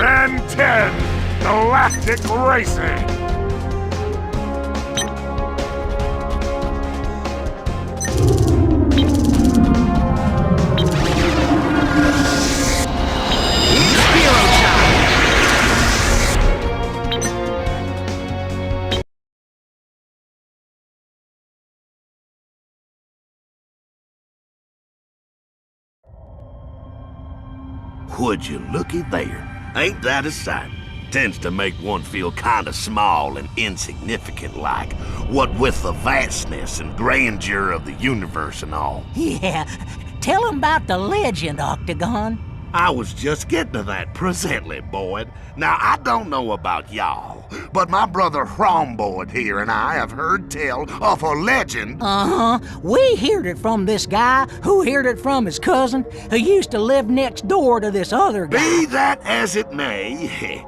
Ben 10, Galactic Racing. Would you looky there? Ain't that a sight? Tends to make one feel kinda small and insignificant like, what with the vastness and grandeur of the universe and all. Yeah, tell 'em about the legend, Octagon. I was just getting to that presently, Boyd. Now, I don't know about y'all, but my brother Romboyd here and I have heard tell of a legend. Uh-huh. We heard it from this guy, who heard it from his cousin, who used to live next door to this other guy. Be that as it may,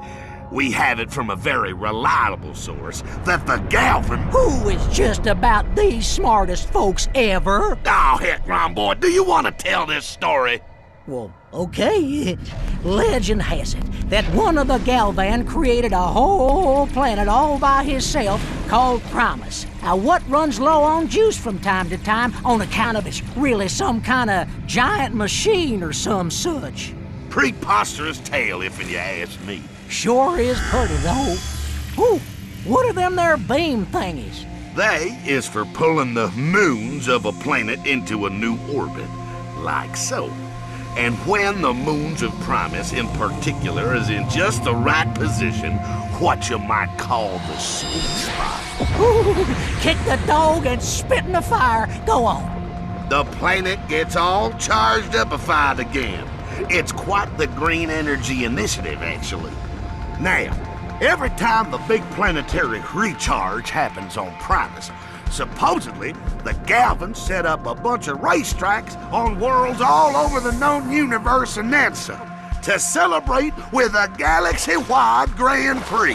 we have it from a very reliable source that the Galvin... Who is just about the smartest folks ever. Oh, heck, Romboyd, do you want to tell this story? Well, okay. Legend has it that one of the Galvan created a whole planet all by himself called Promise. Now, what runs low on juice from time to time on account of it's really some kind of giant machine or some such. Preposterous tale, if you ask me. Sure is pretty, though. Ooh, what are them there beam thingies? They is for pulling the moons of a planet into a new orbit, like so. And when the moons of Promise in particular is in just the right position, what you might call the sweet spot. Ooh, kick the dog and spit in the fire. Go on. The planet gets all charged upified again. It's quite the green energy initiative, actually. Now, every time the big planetary recharge happens on Primus, supposedly, the Galvins set up a bunch of racetracks on worlds all over the known universe and then some, to celebrate with a galaxy-wide Grand Prix.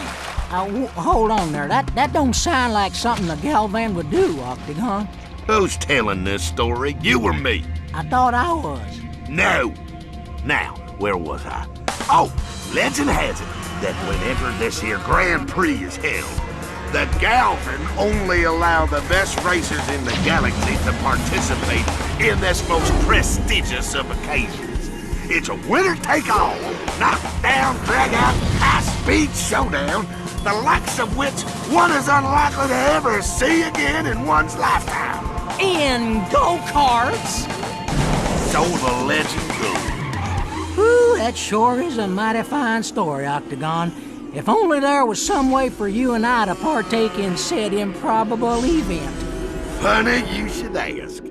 Hold on there. That don't sound like something the Galvan would do, Octagon. Who's telling this story, you or me? I thought I was. No. Now, where was I? Oh, legend has it that whenever this here Grand Prix is held, the Galvan only allow the best racers in the galaxy to participate in this most prestigious of occasions. It's a winner-take-all, knock-down, drag-out, high-speed showdown, the likes of which one is unlikely to ever see again in one's lifetime. In go-karts? So the legend goes. Whew, that sure is a mighty fine story, Octagon. If only there was some way for you and I to partake in said improbable event. Funny you should ask.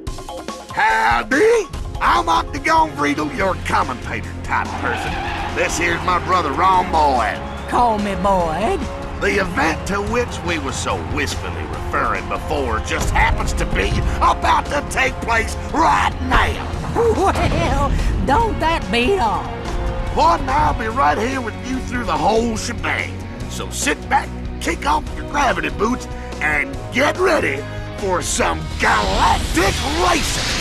Howdy! I'm Octagon Friedel, your commentator type person. This here's my brother Romboyd. Call me Boyd. The event to which we were so wistfully referring before just happens to be about to take place right now. Well, don't that beat all? Boyd and I'll be right here with you through the whole shebang. So sit back, kick off your gravity boots, and get ready for some galactic racing!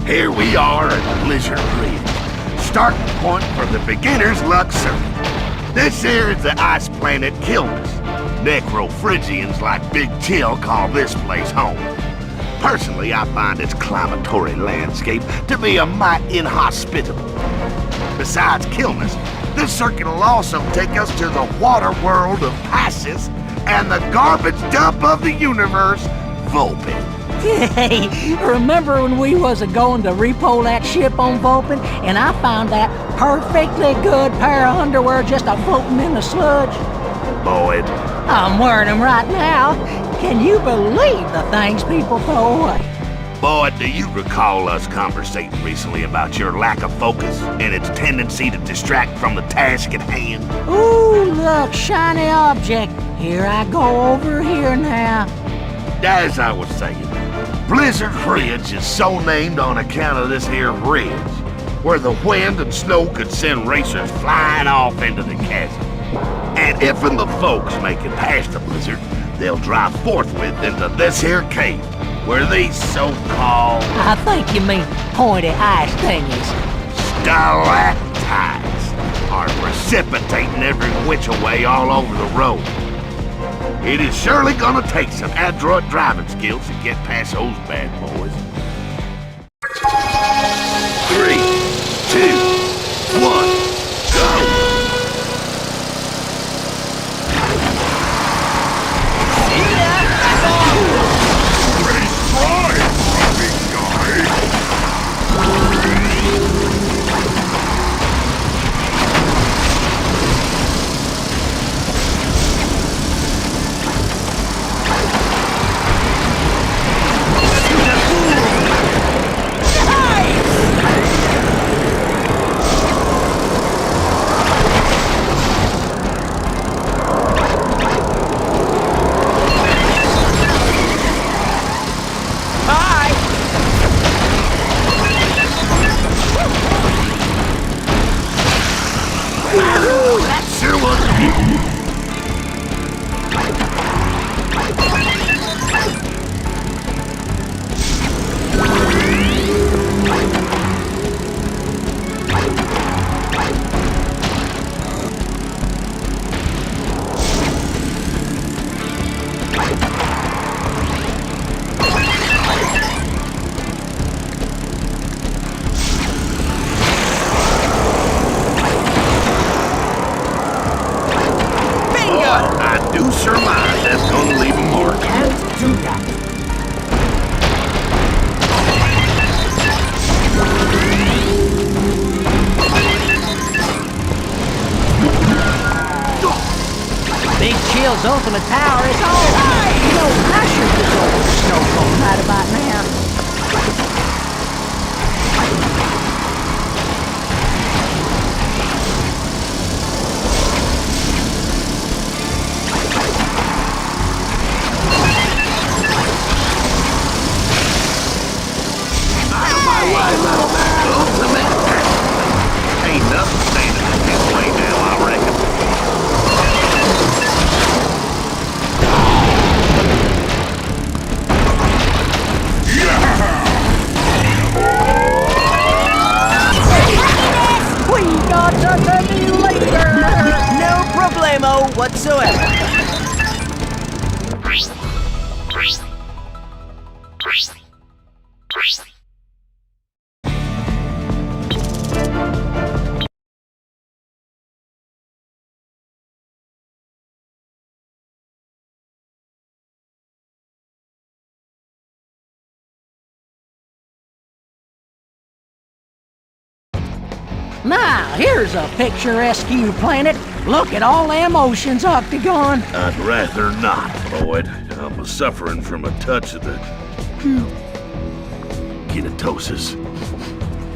Here we are at Blizzard Ridge, starting point for the beginner's luck circuit. This here is the ice planet Kilmus. Necro-Phrygians like Big Chill call this place home. Personally, I find its climatory landscape to be a mite inhospitable. Besides Kilmus, this circuit will also take us to the water world of Pisces and the garbage dump of the universe, Vulpin. Hey, remember when we was a-going to repo that ship on Vulpin, and I found that perfectly good pair of underwear just a-floating in the sludge? Boyd. I'm wearing them right now. Can you believe the things people throw away? Boyd, do you recall us conversating recently about your lack of focus and its tendency to distract from the task at hand? Ooh, look, shiny object. Here I go over here now. As I was saying, Blizzard Ridge is so named on account of this here ridge. where the wind and snow could send racers flying off into the chasm. And if and the folks make it past the blizzard, they'll drive forthwith into this here cave, where these so-called... I think you mean pointy ice thingies. stalactites are precipitating every which way all over the road. It is surely gonna take some adroit driving skills to get past those bad boys. 3, 2, 1, go! Ultimate Tower is all right. You know, I should just over the snow cone right about now. Out of my way, little man! Ultimate! Ain't nothing standing in his way now, I reckon. No problemo whatsoever. Now, here's a picturesque planet. Look at all them oceans, Octagon. I'd rather not, Boyd. I'm suffering from a touch of the... kinetosis.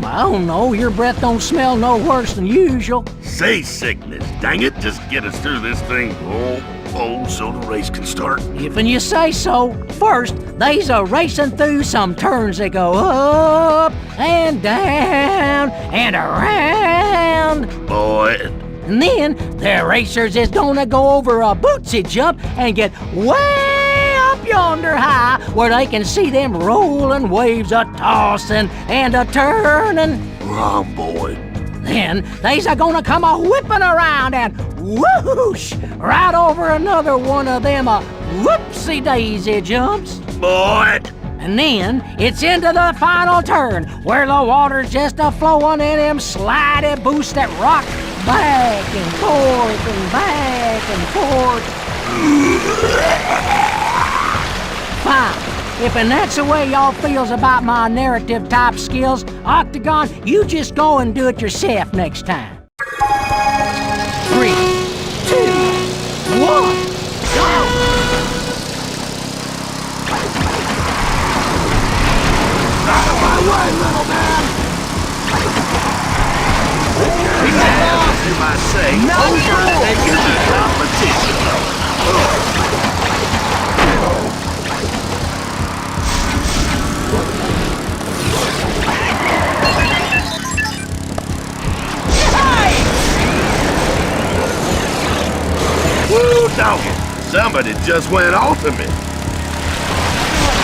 I don't know, your breath don't smell no worse than usual. Seasickness, dang it. Just get us through this thing. So the race can start. If and you say so. First, they's a racing through some turns that go up and down and around. Boyd. And then, the racers is gonna go over a bootsy jump and get way up yonder high where they can see them rolling waves a-tossing and a-turning. Wrong, Boyd. Then, they's a-gonna come a-whipping around and whoosh right over another one of them whoopsie-daisy jumps. Boyd. And then, it's into the final turn where the water's just a-flowing in them slidey boosts that rock back and forth and back and forth. Fine. If and that's the way y'all feels about my narrative type skills, Octagon, you just go and do it yourself next time. 3, 2, 1, go! Out of my way, little man! As you might say, over and you're the competition. Doggone, somebody just went ultimate.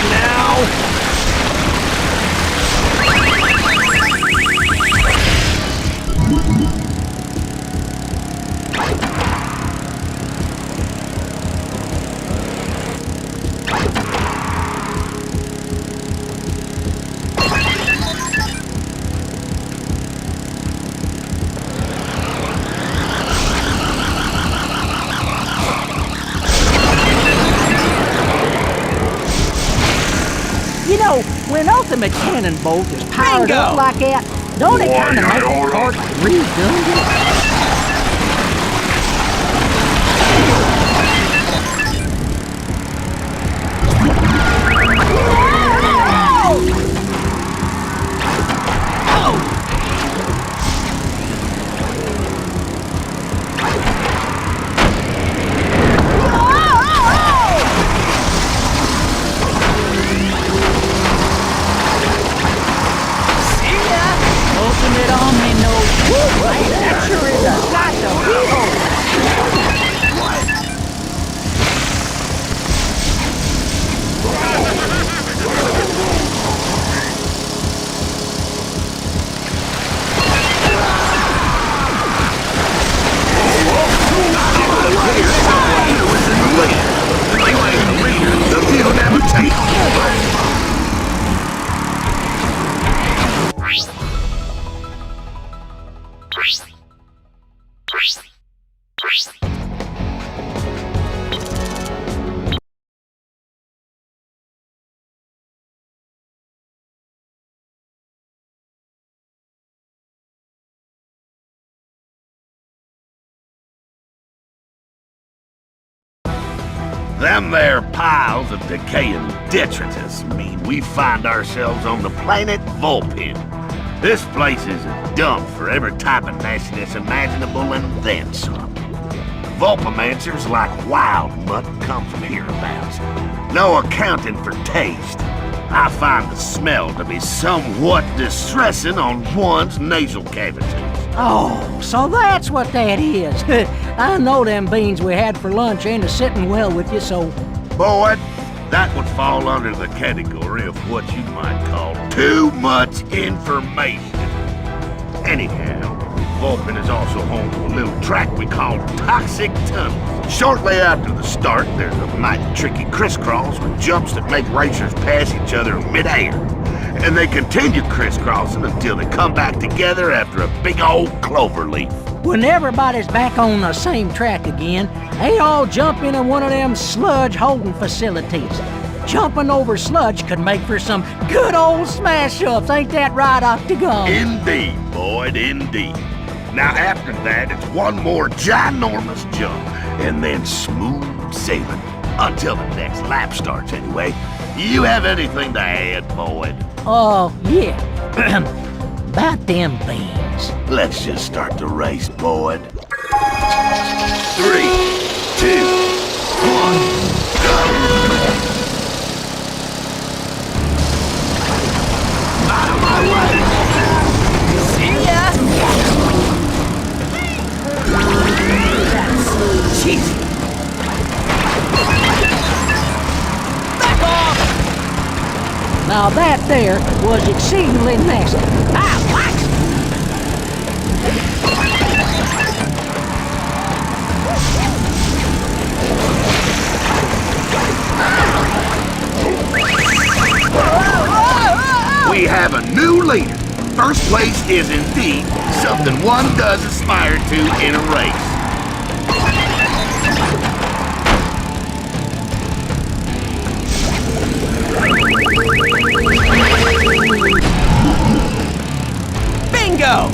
Now. You know, when Ultimate Cannon Bolt is powered up like that, don't it kind of make the cart redundant? Them there piles of decaying detritus mean we find ourselves on the planet Vulpin. This place is a dump for every type of nastiness imaginable and then some. Vulpamancers like wild mutt come from hereabouts. No accounting for taste. I find the smell to be somewhat distressing on one's nasal cavities. Oh, so that's what that is. I know them beans we had for lunch ain't a-sitting well with you, so... Boy, that would fall under the category of what you might call too much information. Anyhow, Vulpin is also home to a little track we call Toxic Tunnel. Shortly after the start, there's a mighty tricky crisscross with jumps that make racers pass each other in midair. And they continue crisscrossing until they come back together after a big old clover leaf. When everybody's back on the same track again, they all jump into one of them sludge holding facilities. Jumping over sludge could make for some good old smash-ups, ain't that right, Octagon? Indeed, Boyd, indeed. Now after that, it's one more ginormous jump, and then smooth sailing. Until the next lap starts, anyway. You have anything to add, Boyd? Oh, yeah. About them beans. Let's just start the race, Boyd. 3, 2, 1, go! Out of my way! See ya! That's cheesy. Back off! Now that there was exceedingly nasty. Ah, what? We have a new leader. First place is indeed something one does aspire to in a race. Bingo!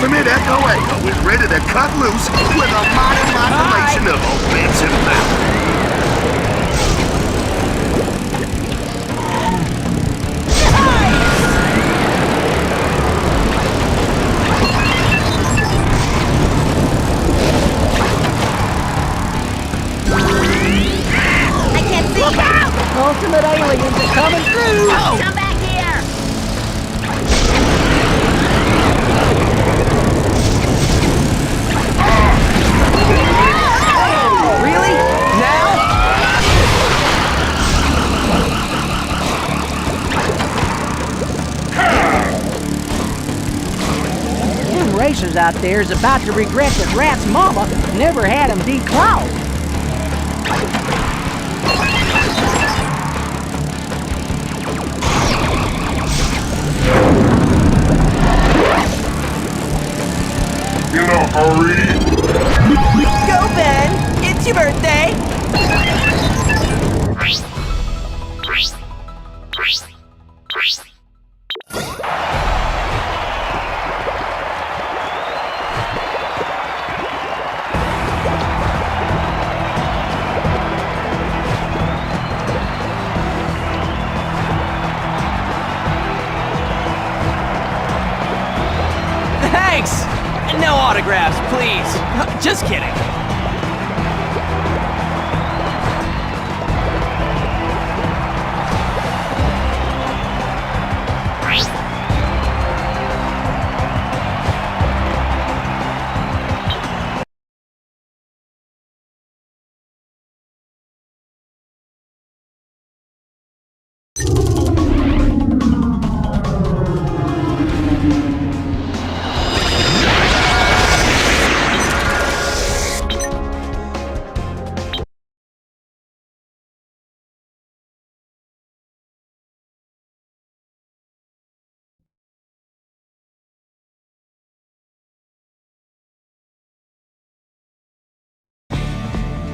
ultimate Echo Echo is ready to cut loose with a mighty modulation of offensive power. I can't see. Look out! Ultimate aliens are coming through! Come back here! Really? Now? Them racers out there is about to regret that Rat's mama never had him declawed. In a hurry? Go, Ben! It's your birthday! Thanks! No autographs, please. Just kidding.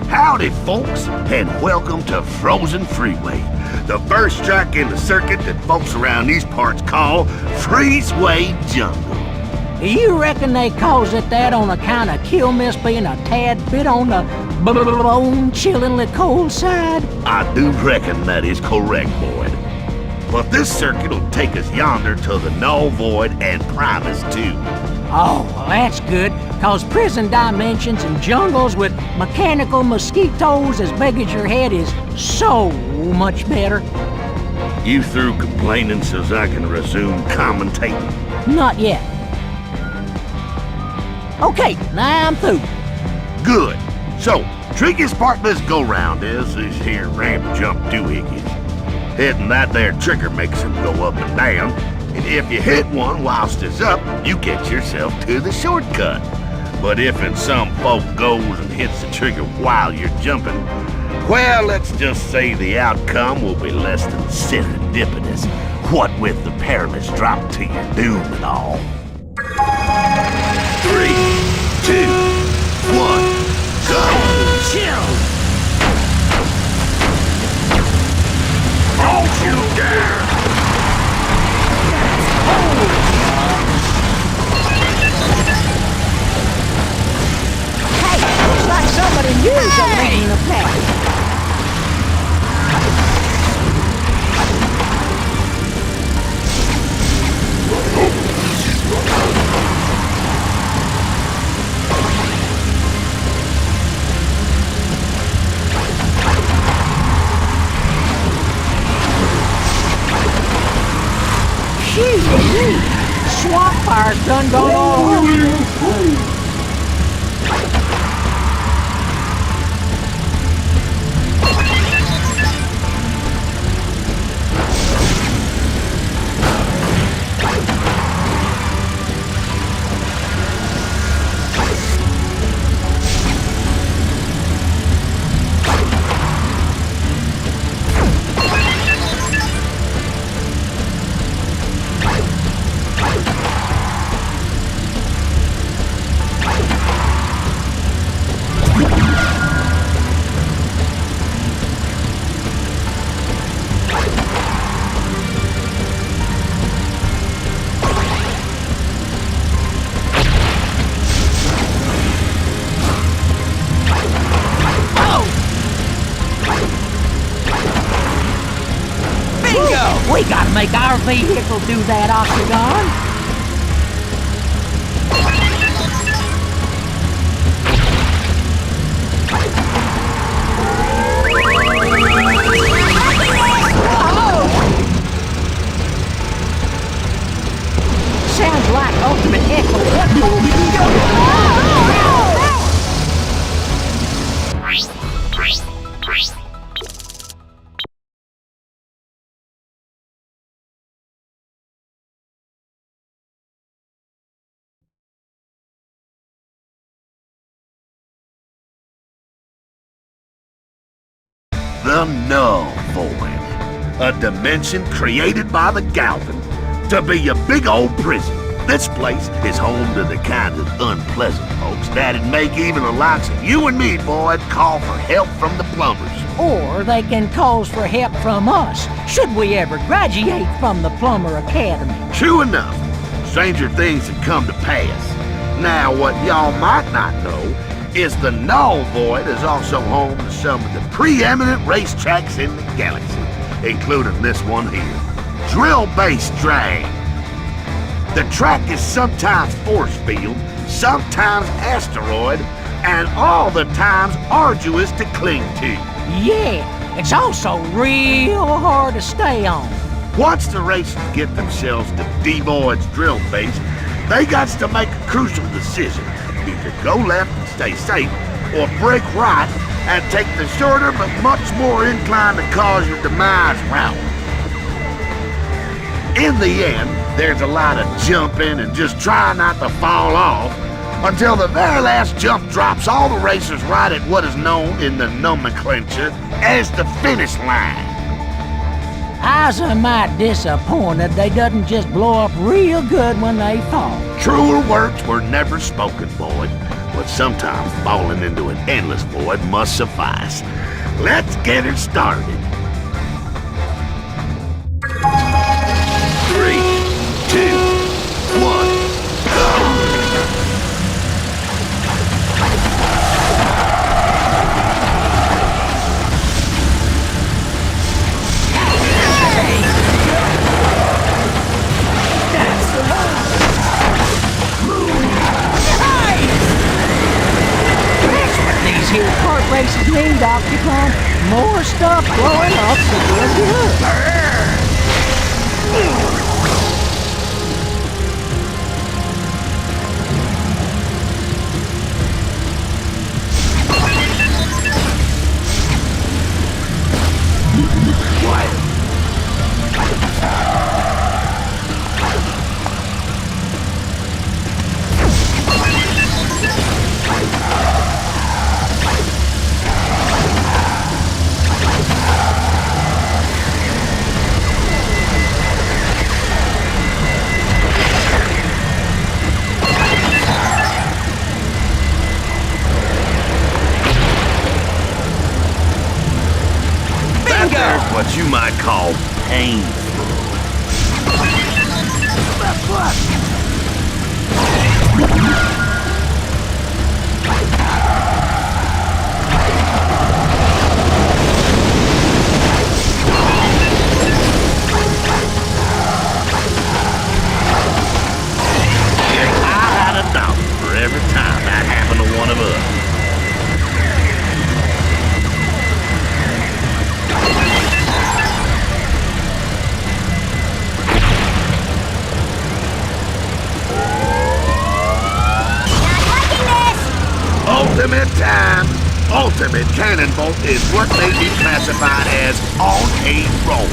Howdy, folks, and welcome to Frozen Freeway, the first track in the circuit that folks around these parts call Freezeway Jungle. You reckon they calls it that on account of Kill Miss being a tad bit on the bone-chillingly cold side? I do reckon that is correct, Boyd. But this circuit will take us yonder to the Null Void and Primus, too. Oh, well, that's good, cause prison dimensions and jungles with mechanical mosquitoes as big as your head is so much better. You through complaining so's I can resume commentating? Not yet. Okay, now I'm through. Good. So, trickiest part of this go-round is these here ramp jump doohickeys. Hitting that there trigger makes them go up and down, and if you hit one whilst it's up, you get yourself to the shortcut. But if some folk goes and hits the trigger while you're jumping, well, let's just say the outcome will be less than serendipitous, what with the perilous drop to your doom and all. 3, 2, 1, go! Chill! Don't you dare! Hey, looks like somebody new is leading the pack. Swamp fire's done gone all over. make our vehicle do that, Octagon. Sounds like ultimate echo. What more we can go? The Null Void, a dimension created by the Galvin to be a big old prison. This place is home to the kind of unpleasant folks that'd make even the likes of you and me, Void, call for help from the plumbers. Or they can call for help from us, should we ever graduate from the Plumber Academy. True enough, stranger things have come to pass. Now, what y'all might not know is the Null Void is also home to some of the preeminent racetracks in the galaxy, including this one here, Drill Base Drag. The track is sometimes force field, sometimes asteroid, and all the times arduous to cling to. Yeah, it's also real hard to stay on. Once the racers get themselves to D-Void's drill base, they got to make a crucial decision. Either go left and stay safe, or break right and take the shorter but much more inclined to cause your demise route. In the end, there's a lot of jumping and just trying not to fall off until the very last jump drops all the racers right at what is known in the nomenclature as the finish line. I's a mite disappointed they doesn't just blow up real good when they fall. Truer words were never spoken, Void, but sometimes falling into an endless void must suffice. Let's get it started. 3, 2, 1, go! These here kart races need, Octagon. More stuff blowing up to feel good. There's what you might call painful. I had a dollar for every time that happened to one of us. Ultimate time. Ultimate Cannonbolt is what may be classified as on a roll.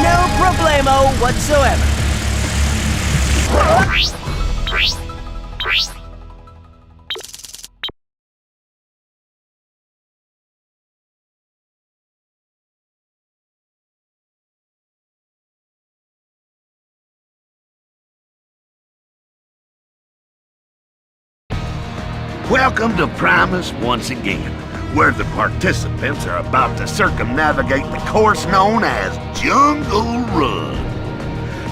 No problemo whatsoever. Welcome to Primus once again, where the participants are about to circumnavigate the course known as Jungle Run.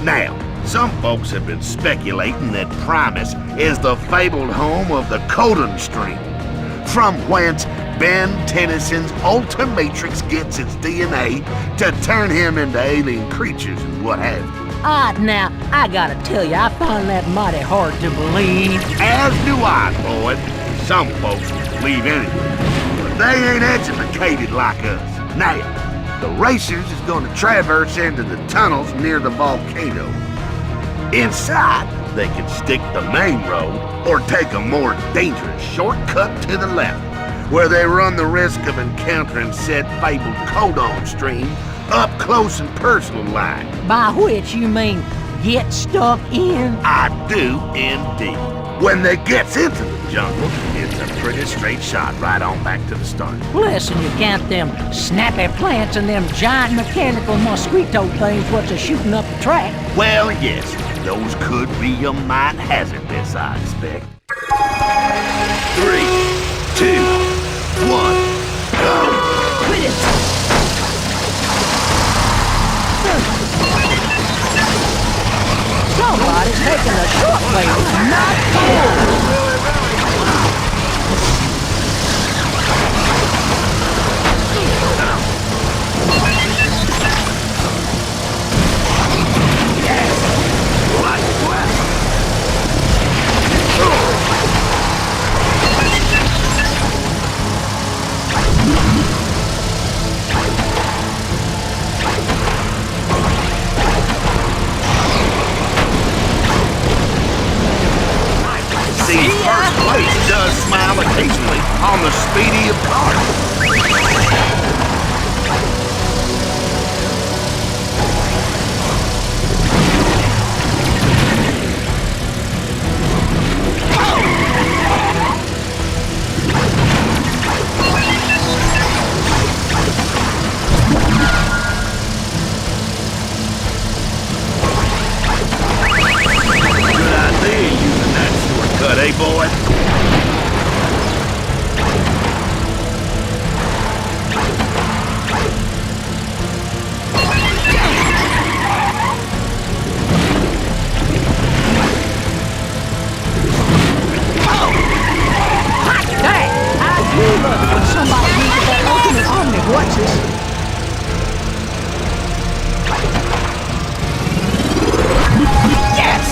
Now, some folks have been speculating that Primus is the fabled home of the Coden Stream, from whence Ben Tennyson's Ultimatrix gets its DNA to turn him into alien creatures and what have you. Now, I gotta tell you, I find that mighty hard to believe. As do I, Boyd. Some folks believe anything, but they ain't educated like us. Now, the racers is gonna traverse into the tunnels near the volcano. Inside, they can stick the main road or take a more dangerous shortcut to the left, where they run the risk of encountering said fabled codon stream up close and personal like. By which you mean get stuck in? I do indeed. When they gets into the jungle, it's a pretty straight shot right on back to the start. Listen, you count them snappy plants and them giant mechanical mosquito things what's a shooting up the track. Well, yes, those could be a mite hazardous, I expect. 3, 2, 1, go! Quit it! Somebody's taking a short way, not cool. First place does smile occasionally on the speedy of cars. Good idea using that shortcut, eh, boy? Hey, I do love it when somebody uses that ultimate omni voices. Yes!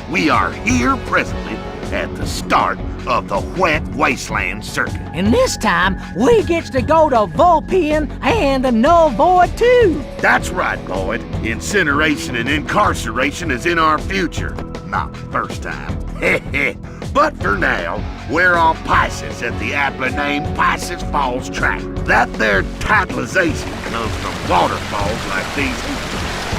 We are here presently at the start of the Wet Wasteland Circuit. And this time, we gets to go to Vulpian and the Null Void too. That's right, Boyd. Incineration and incarceration is in our future. Not the first time. But for now, we're on Pisces at the aptly named Pisces Falls track. That there titleization comes from waterfalls like these,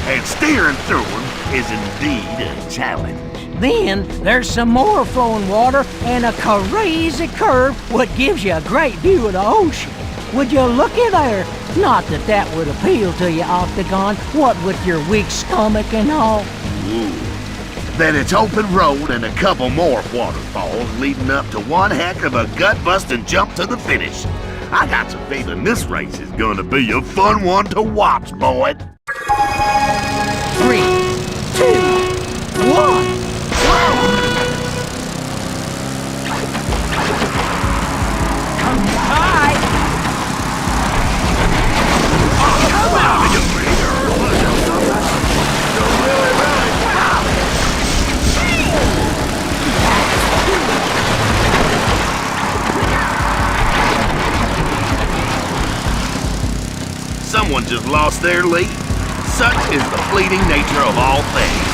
and steering through them is indeed a challenge. Then there's some more flowing water and a crazy curve what gives you a great view of the ocean. Would you looky there? Not that that would appeal to you, Octagon, what with your weak stomach and all. Ooh. Then it's open road and a couple more waterfalls leading up to one heck of a gut-busting jump to the finish. I got some feeling this race is gonna be a fun one to watch, Boyd. 3, 2, 1. Someone just lost their lead. Such is the fleeting nature of all things.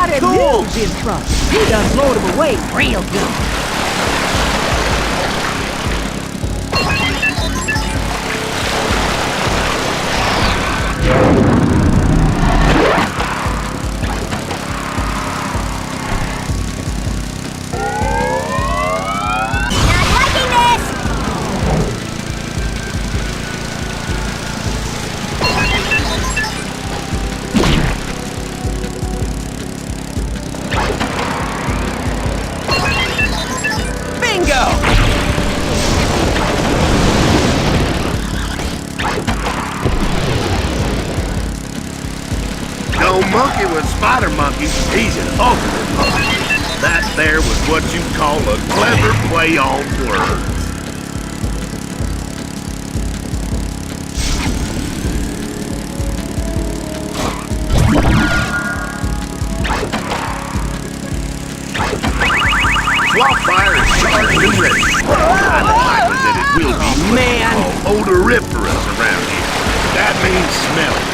mighty cool. mules in front. He done blowed him away real good. Not liking this! Bingo! No monkey with spider monkeys, he's an ultimate monkey. That there was what you call a clever play on words. Swamp fire is charged and ready. Highly likely that it will be Man. odoriferous around here. That means smelling.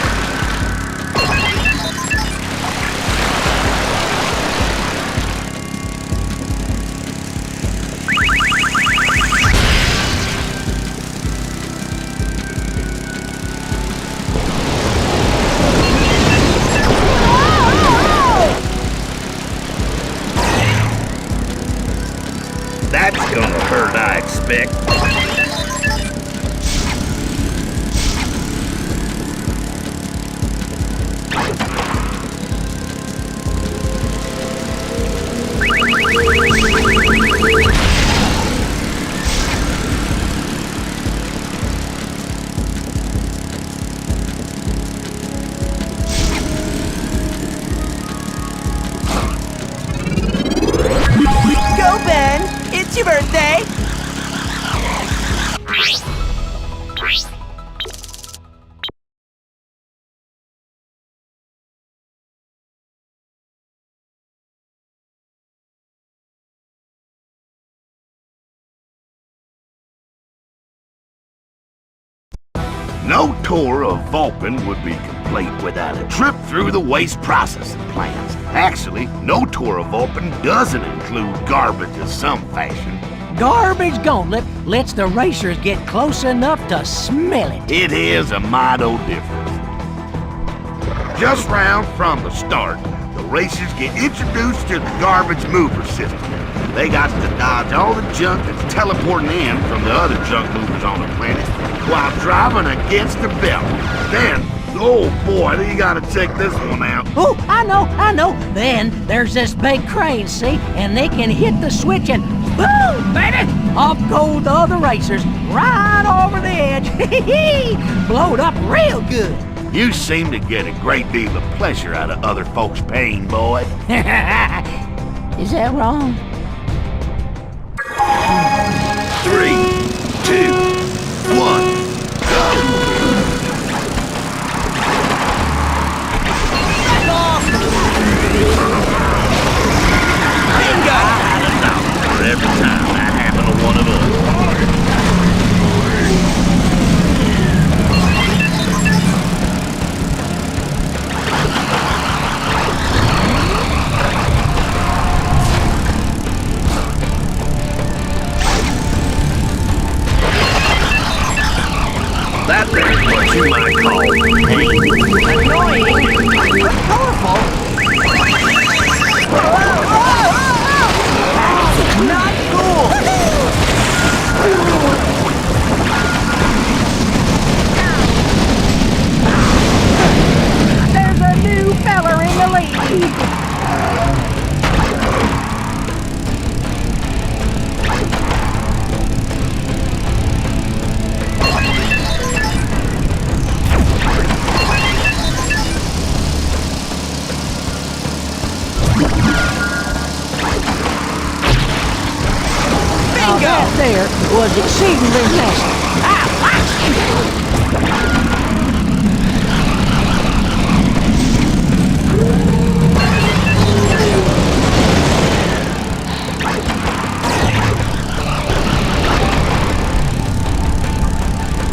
That's gonna hurt, I expect. Go, Ben! It's your birthday! No tour of Vulcan would be complete without a trip through the waste processing plants. Actually, no tour of Vulcan doesn't include garbage of some fashion. Garbage Gauntlet lets the racers get close enough to smell it. It is a mighty difference. Just round from the start, the racers get introduced to the garbage mover system. They got to dodge all the junk that's teleporting in from the other junk movers on the planet while driving against the belt. Then, oh boy, you gotta check this one out. Oh, I know. Then there's this big crane, see? And they can hit the switch and boom, baby! Off go the other racers right over the edge. Blowed up real good. You seem to get a great deal of pleasure out of other folks' pain, boy. Is that wrong? 3, 2, 1, go! Back off! Bingo! For every time that happened to one of us. That there's what you might call pain. Annoying, but powerful. Not cool! There's a new feller in the lead. That there was exceedingly nasty.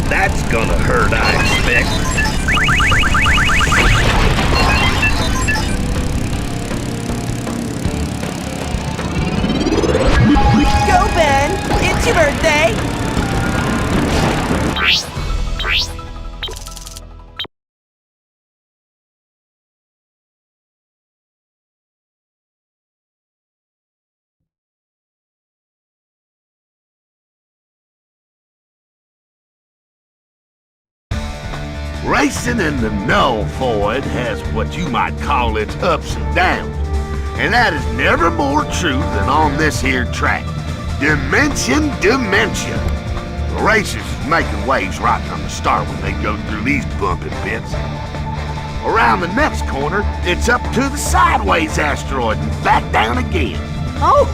That's gonna hurt, I expect. Racing in the null void has what you might call its ups and downs. And that is never more true than on this here track. Dimension dementia. The racers is making waves right from the start when they go through these bumpy bits. Around the next corner, it's up to the sideways asteroid and back down again. Oh!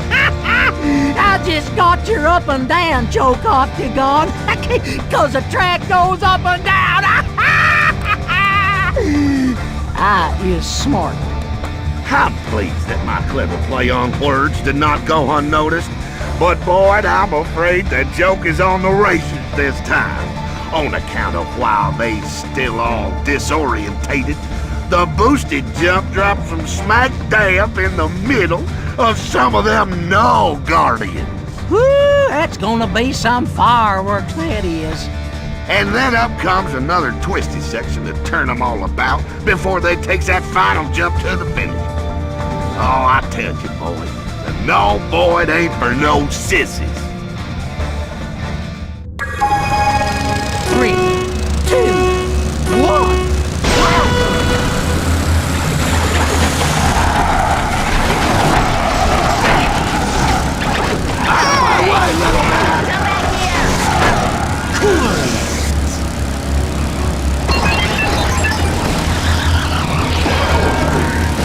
I just got your up and down joke, Octagon. Cause the track goes up and down. I is smart. I'm pleased that my clever play on words did not go unnoticed. But boy, I'm afraid the joke is on the racers this time. On account of while they still all disorientated, the boosted jump dropped from smack dab in the middle of some of them null guardians. Whoo, that's gonna be some fireworks, that is. And then up comes another twisty section to turn them all about before they takes that final jump to the finish. Oh, I tell you, boy, the null void ain't for no sissies. 3, 2, 1.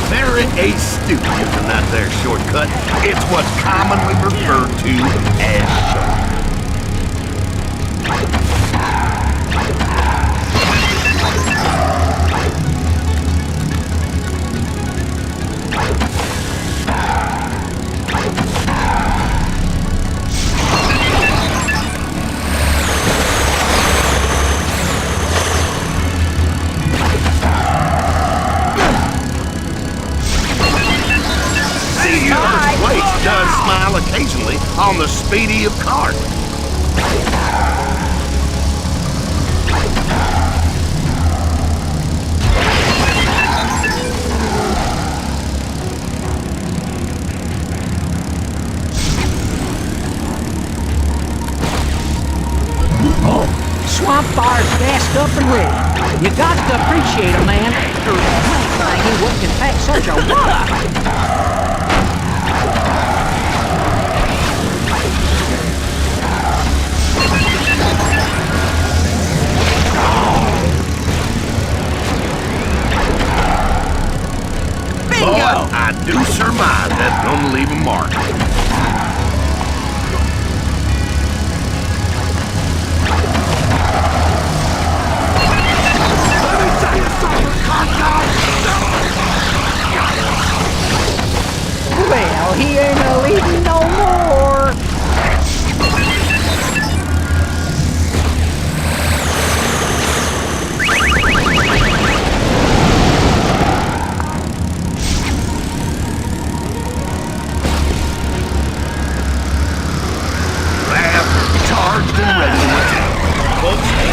Very astute using that there shortcut. It's what's commonly referred to as short. Does smile occasionally on the speedy of cars. Oh, swamp fire's gassed up and ready. You got to appreciate a man or a what can pack such a rock. But I do surmise that's gonna leave a mark. Let me tell you something, Congo! Well, he ain't leaving no more.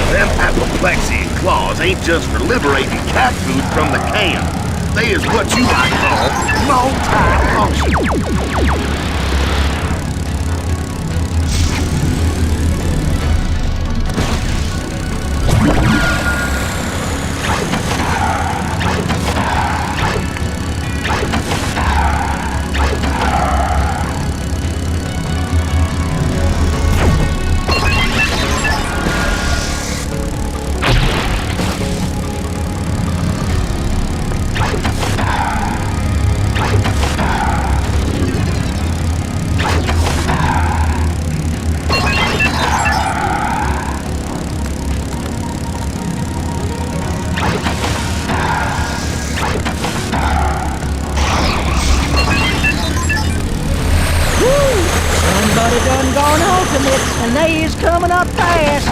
Them apoplexy and claws ain't just for liberating cat food from the can. They is what you might call multi-function. Somebody done gone ultimate, and they is coming up fast.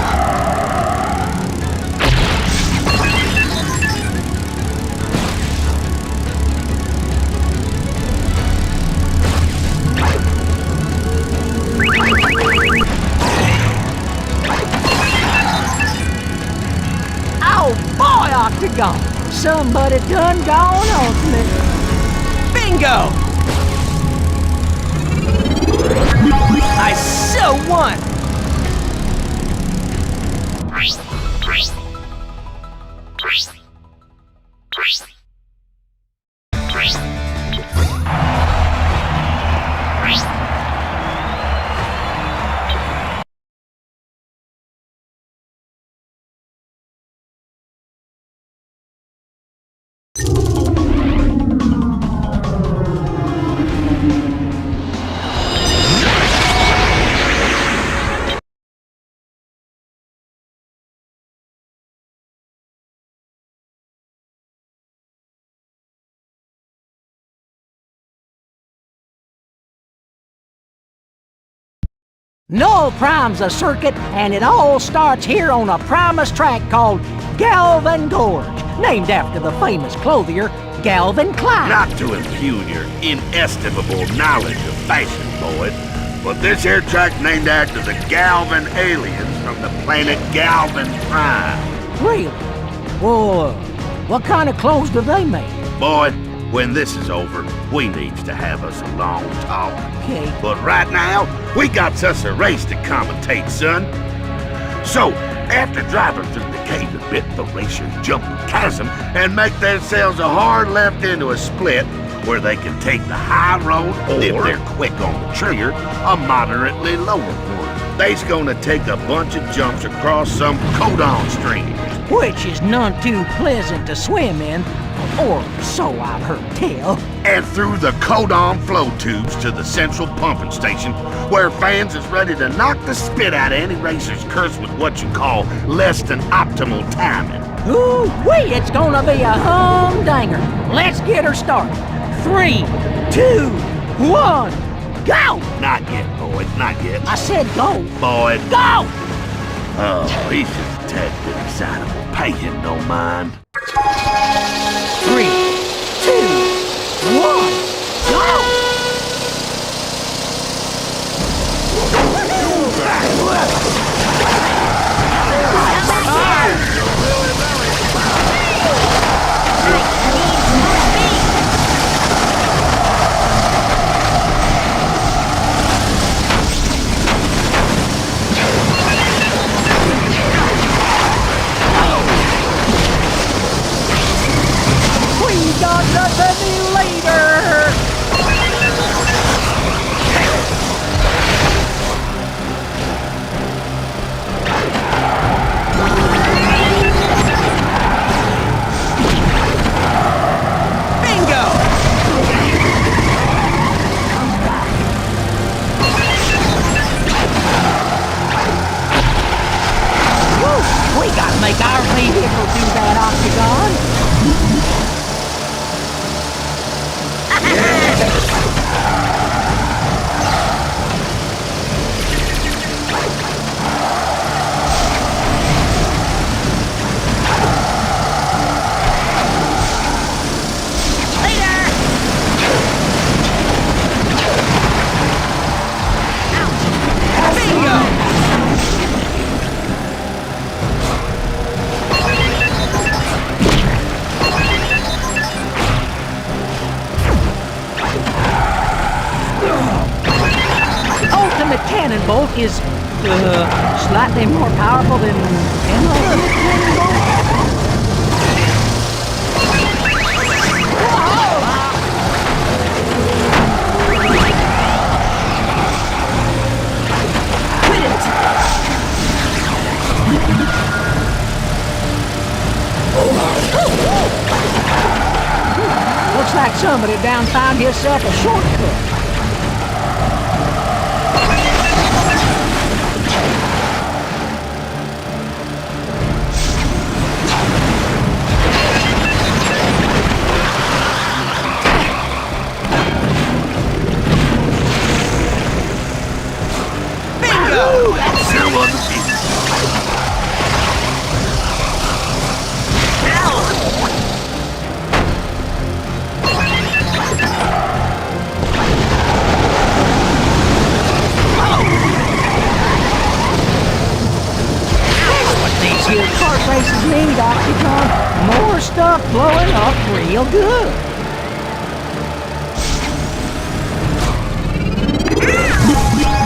Oh boy, Octagon! Somebody done gone ultimate. Bingo! I so won! Null Prime's a circuit, and it all starts here on a Primus track called Galvin Gorge, named after the famous clothier Galvin Klein. Not to impugn your inestimable knowledge of fashion, Boyd, but this here track named after the Galvin aliens from the planet Galvin Prime. Really? Well, what kind of clothes do they make? Boyd, when this is over, we needs to have us a long talk. Okay. But right now, we got us a race to commentate, son. So, after driving through the cave a bit, the racers jump the chasm and make themselves a hard left into a split where they can take the high road, or if they're quick on the trigger, a moderately lower one. They's gonna take a bunch of jumps across some codon streams. Which is none too pleasant to swim in, or so I've heard tell. And through the codon flow tubes to the central pumping station, where fans is ready to knock the spit out of any racer's curse with what you call less than optimal timing. Ooh-wee, it's gonna be a humdinger. Let's get her started. 3, 2, 1, go! Not yet, Boyd, not yet. I said go. Boyd. Go! Oh, he's just a tad bit excitable. Pay him no mind. 3, 2, 1, go! We got the simulator! We gotta make our vehicle do that, Octagon. Ultimate Cannonbolt is slightly more powerful than Ultimate Cannonbolt. Quit it! Looks like somebody down found himself a shortcut. These kart races need, Octagon. More stuff blowing up real good.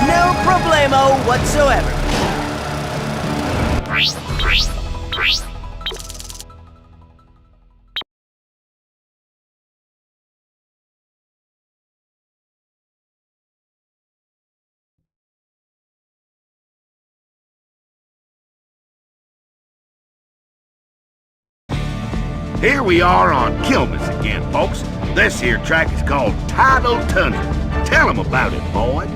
No problemo whatsoever. Here we are on Kilmus again, folks. This here track is called Tidal Tundra. Tell 'em about it, boy.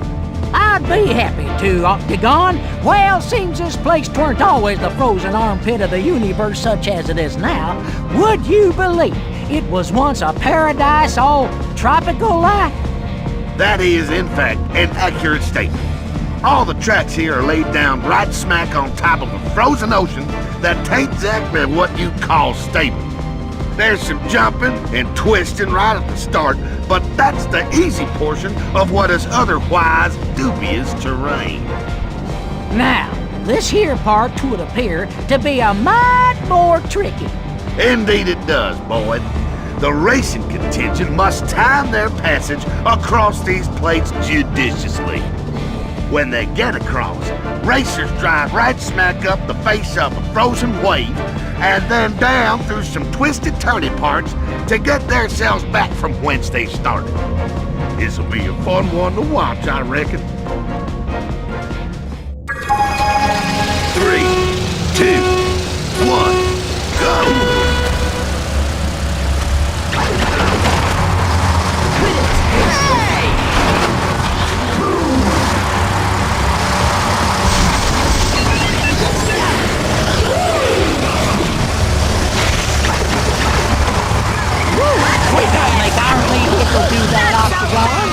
I'd be happy to, Octagon. Well, seems this place weren't always the frozen armpit of the universe such as it is now. Would you believe it was once a paradise all tropical-like? That is, in fact, an accurate statement. All the tracks here are laid down right smack on top of a frozen ocean that tain't exactly what you'd call stable. There's some jumping and twisting right at the start, but that's the easy portion of what is otherwise dubious terrain. Now, this here part would appear to be a mite more tricky. Indeed it does, boy. The racing contingent must time their passage across these plates judiciously. When they get across, racers drive right smack up the face of a frozen wave and then down through some twisted turning parts to get themselves back from whence they started. This'll be a fun one to watch, I reckon. 3, 2, 1, go! We gotta make our vehicle do that, Octagon.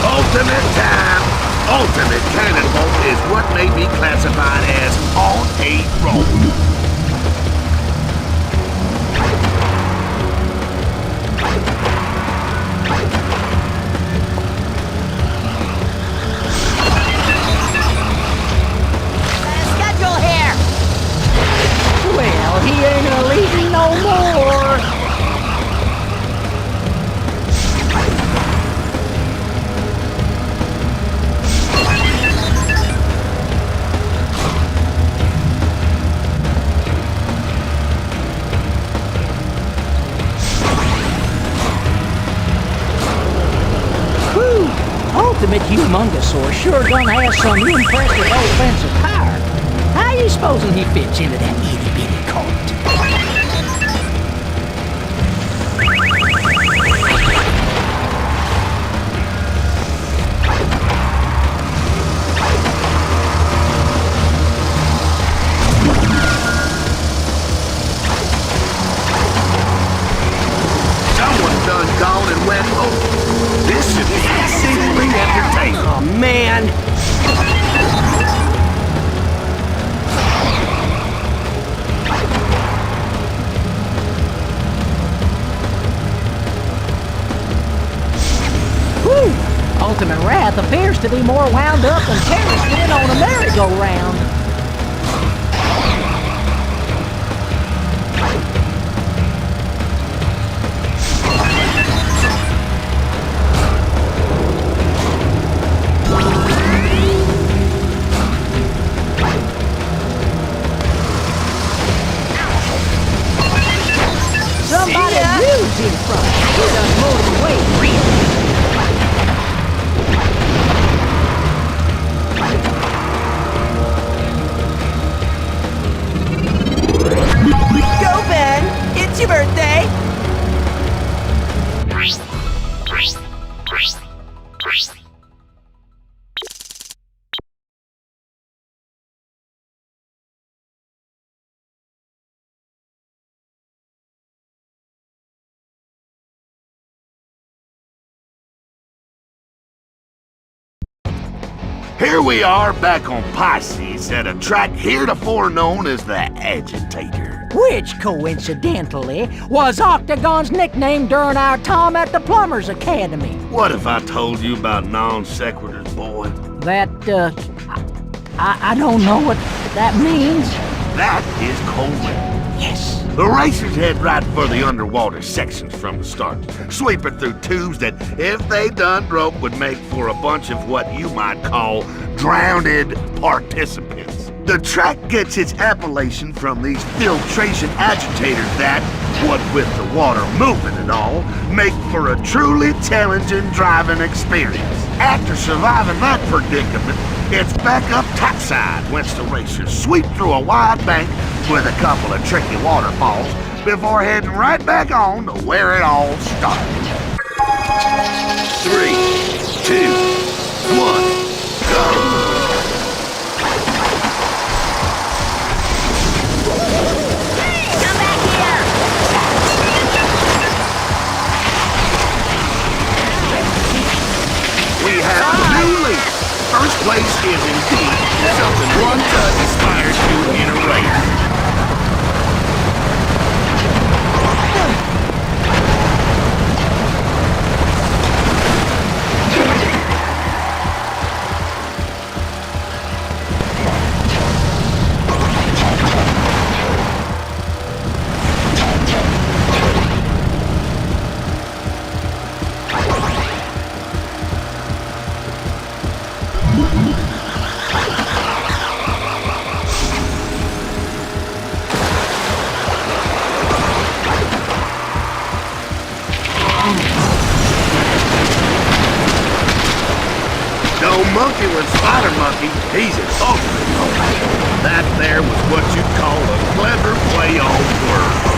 Ultimate time! Ultimate cannonball is what may be classified as on a roll. Schedule here. Well, he ain't a leaving no more. Ultimate Humongosaur sure gonna have some impressive offensive power. How you supposing he fits into that itty-bitty cart? Someone's done gone and went over. This should be exceedingly entertaining. Oh, man. Whew! Ultimate Wrath appears to be more wound up than Terra spin on a merry-go-round. Somebody used him from it. He done more than wait, really. Go, Ben! It's your birthday! Here we are back on Pisces at a track heretofore known as the Agitator. Which, coincidentally, was Octagon's nickname during our time at the Plumbers Academy. What if I told you about non-sequiturs, boy? That, I don't know what that means. That is cold. Yes. The racers head right for the underwater sections from the start, sweeping through tubes that, if they done broke, would make for a bunch of what you might call drowned participants. The track gets its appellation from these filtration agitators that, what with the water moving and all, make for a truly challenging driving experience. After surviving that predicament, it's back up topside whence the racers sweep through a wide bank with a couple of tricky waterfalls before heading right back on to where it all started. 3, 2, 1, go! Come back here! We have a new lead. First place is indeed something one does aspire to in a race. Monkey with Spider Monkey, he's an ugly monkey. That there was what you'd call a clever play on words.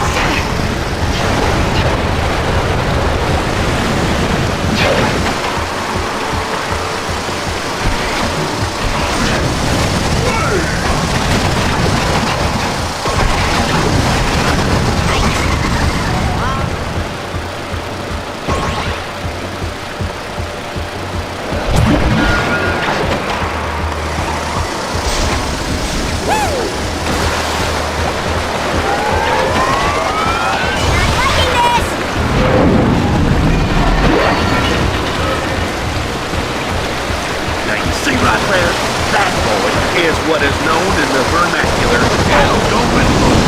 Is what is known in the vernacular as going book.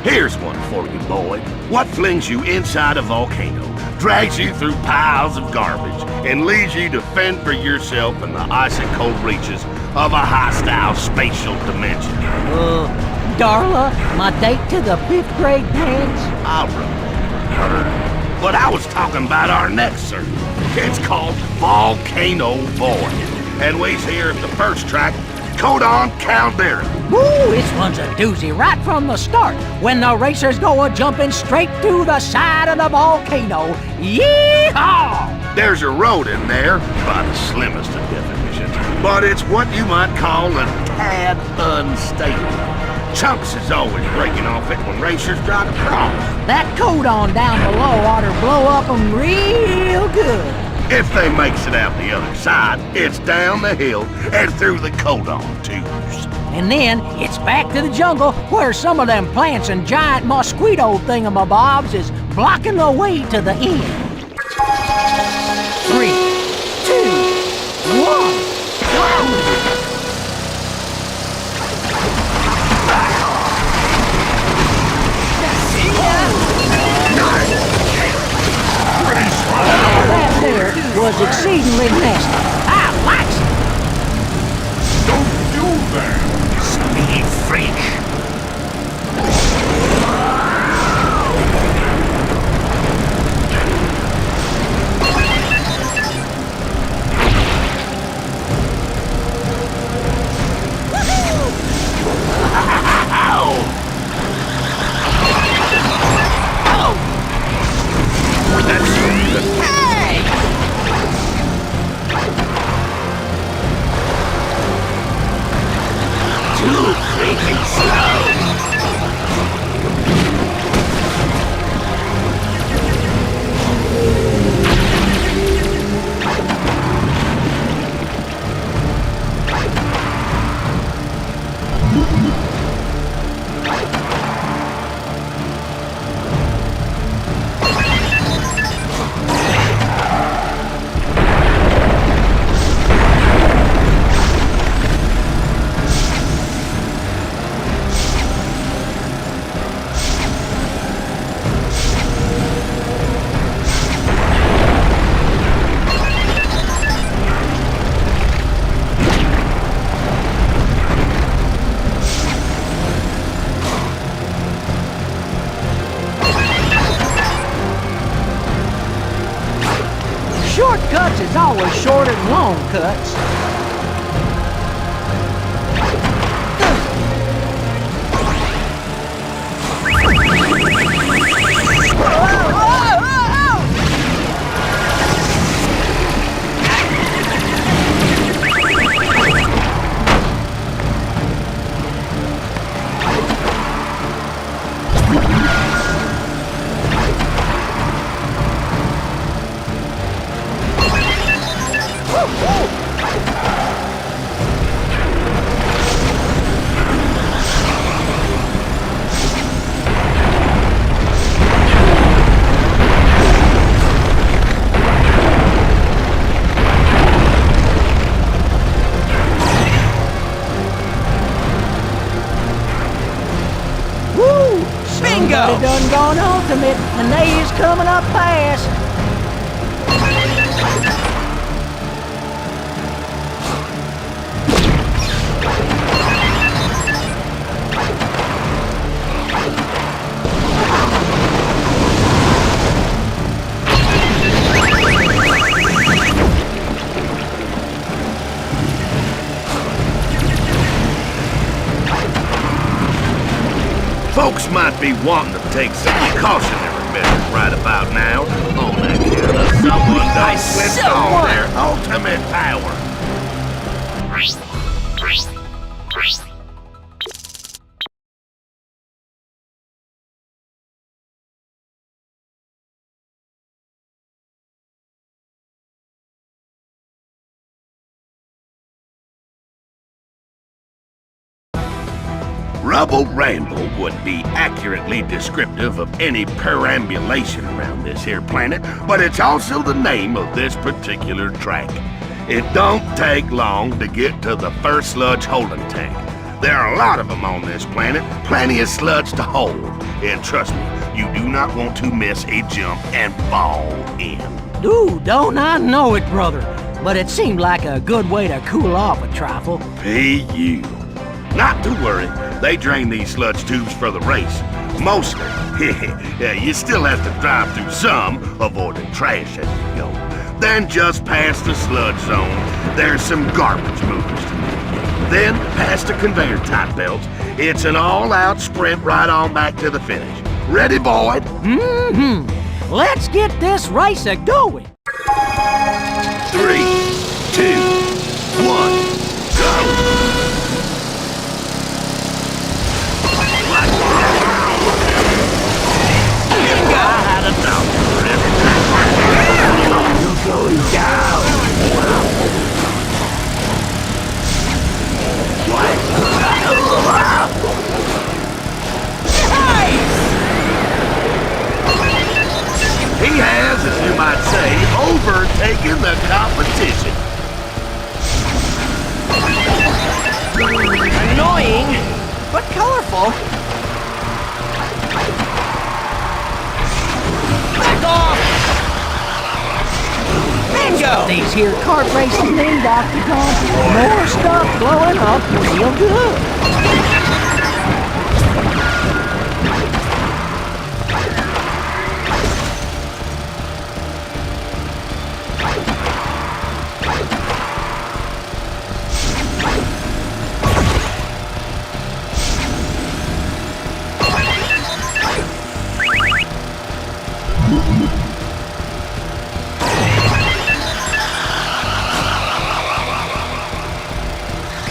Here's one for you, boy. What flings you inside a volcano, drags you through piles of garbage, and leaves you to fend for yourself in the icy cold reaches of a hostile spatial dimension? Darla, my date to the 5th grade dance? I'll remember. But I was talking about our next circuit. It's called Volcano Void. And we's here at the first track, Codon Caldera. Woo, this one's a doozy right from the start, when the racers go a-jumping straight through the side of the volcano. Yee-haw! There's a road in there, by the slimmest of definitions, but it's what you might call a tad unstable. Chunks is always breaking off it when racers drive across. That codon down below ought to blow up 'em real good. If they makes it out the other side, it's down the hill and through the codon tubes. And then it's back to the jungle where some of them plants and giant mosquito thingamabobs is blocking the way to the end. 3, 2, 1, go! That there was exceedingly nasty. I likes it. Don't do that! Speed freak. cuts is always shorter than long cuts. Somebody done gone ultimate, and they is coming up fast. Folks might be wanting to take some cautionary measures right about now on that count of someone done switched on their ultimate power. Rubble Ramble would be accurately descriptive of any perambulation around this here planet, but it's also the name of this particular track. It don't take long to get to the first sludge holding tank. There are a lot of them on this planet, plenty of sludge to hold. And trust me, you do not want to miss a jump and fall in. Ooh, don't I know it, brother. But it seemed like a good way to cool off a trifle. P.U. Not to worry, they drain these sludge tubes for the race. Mostly. Yeah, you still have to drive through some, avoiding trash as you go. Then just past the sludge zone, there's some garbage movers to navigate. Then, past the conveyor type belts, it's an all-out sprint right on back to the finish. Ready, Boyd? Mm-hmm. Let's get this race a-going. 3, 2, 1, go! Going down. What? He has, as you might say, overtaken the competition. Annoying, but colorful. Back off! Bingo! These here kart races named Octagon, more stuff blowing up real good.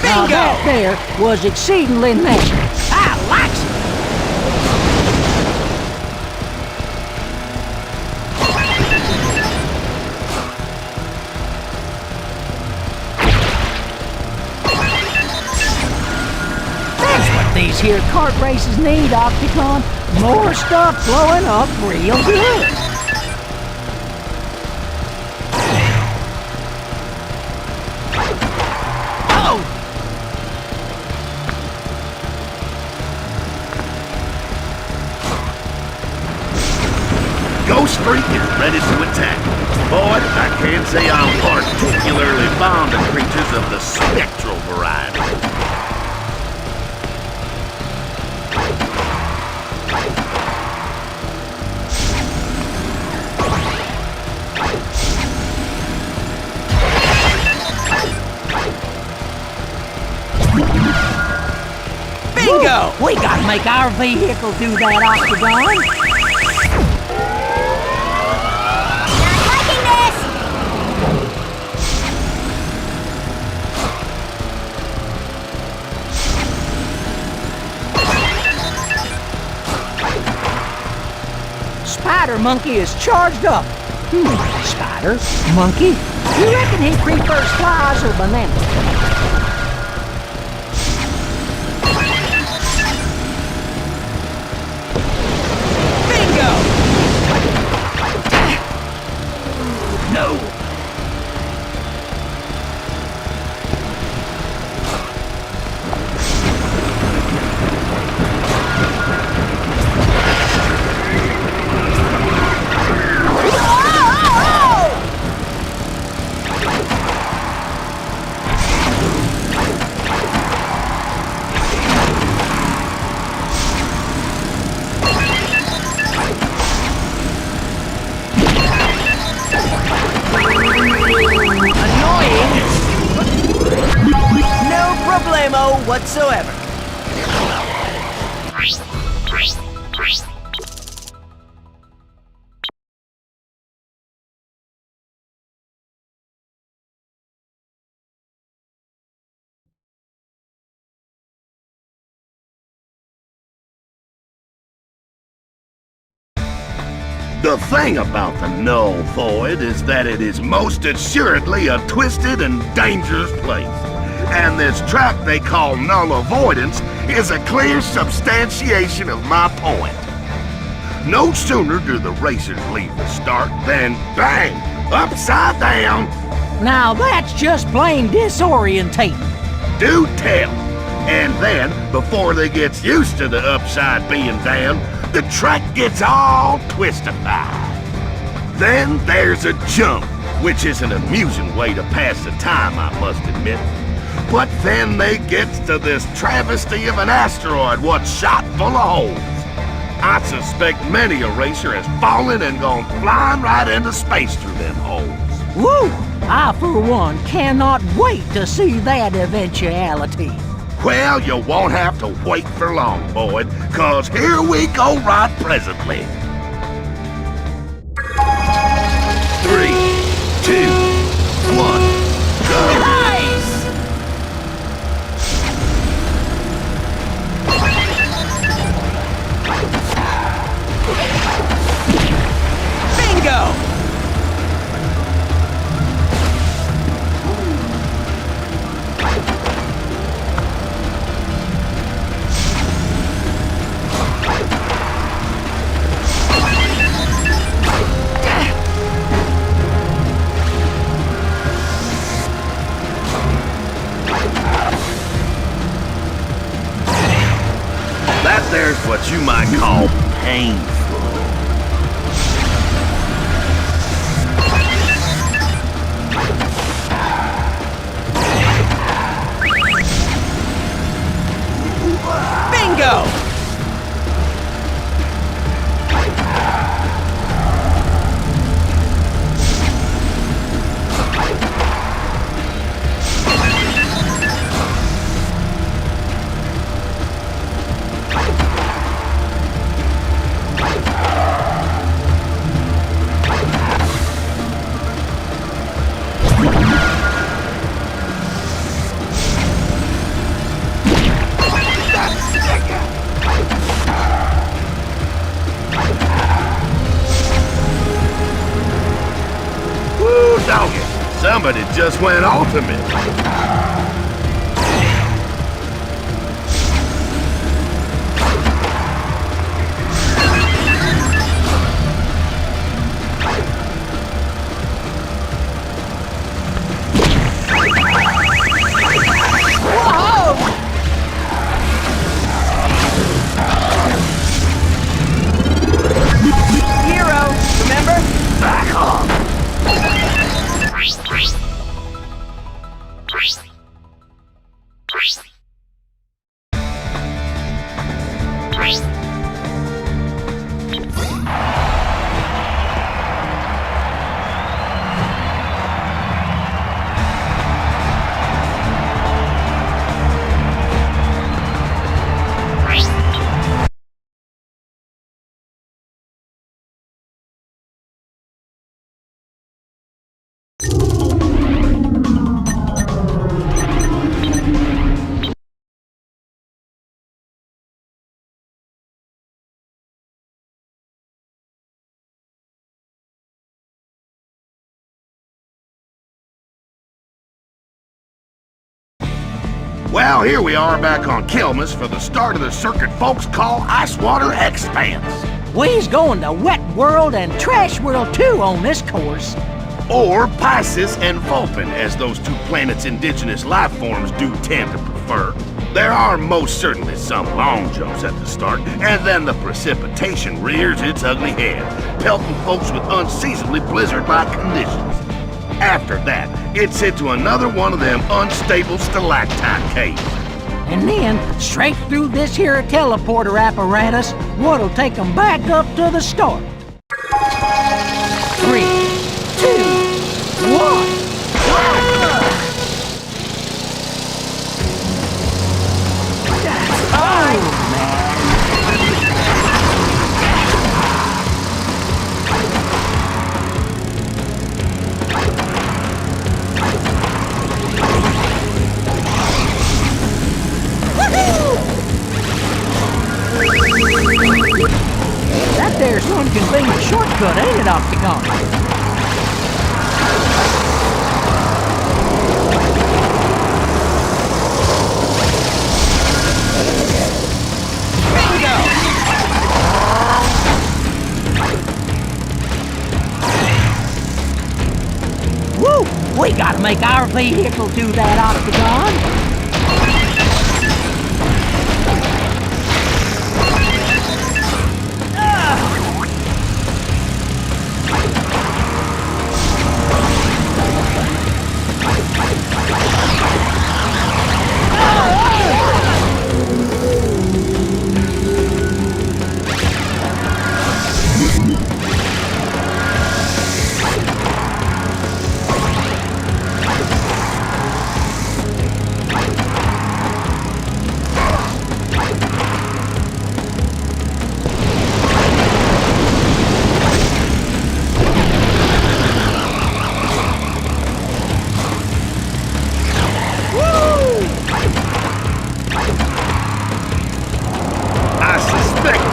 Now that there was exceedingly nice. I likes it. That's what these here kart races need, Octagon. More stuff blowing up real good. Ghost Freak is ready to attack. Boyd, I can't say I'm particularly fond of creatures of the spectral variety. Bingo! We gotta make our vehicle do that, Octagon. Not liking this! Spider Monkey is charged up. Spider Monkey? You reckon he prefers flies or bananas? Bingo! No! No problemo whatsoever. The thing about the null void is that it is most assuredly a twisted and dangerous place. And this trap they call null avoidance is a clear substantiation of my point. No sooner do the racers leave the start than bang! Upside down! Now that's just plain disorientating. Do tell! And then, before they gets used to the upside being down, the track gets all twistified. Then there's a jump, which is an amusing way to pass the time, I must admit. But then they gets to this travesty of an asteroid what's shot full of holes. I suspect many a racer has fallen and gone flying right into space through them holes. Woo! I, for one, cannot wait to see that eventuality. Well, you won't have to wait for long, Boyd, 'cause here we go right presently. 3, 2, 1, go! Nice! Bingo! That there's what you might call painful. Bingo! Woo, doggy! Somebody just went ultimate. Hero, remember? Back off! Well, here we are back on Kilmus for the start of the circuit folks call Ice Water Expanse. We's going to Wet World and Trash World too on this course. Or Pisces and Vulpin, as those two planets' indigenous life forms do tend to prefer. There are most certainly some long jumps at the start, and then the precipitation rears its ugly head, pelting folks with unseasonably blizzard-like conditions. After that, it's into another one of them unstable stalactite caves. And then, straight through this here teleporter apparatus, what'll take 'em back up to the start. 3, 2, 1. That there's one convenient shortcut, ain't it, Octagon? Woo! We gotta make our vehicle do that, Octagon.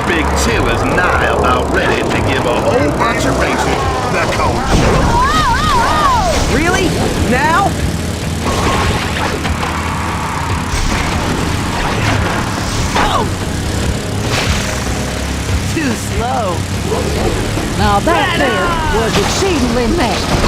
Big Chill is nigh about ready to give a whole bunch of racers the cold shoulder. Really? Now? Oh! Too slow. Now that there was exceedingly nasty.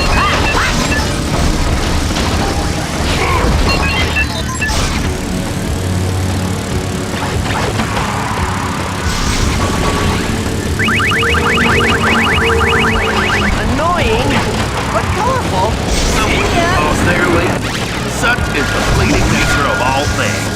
Annoying, but colorful. Someone lost their lead. Such is the fleeting nature of all things.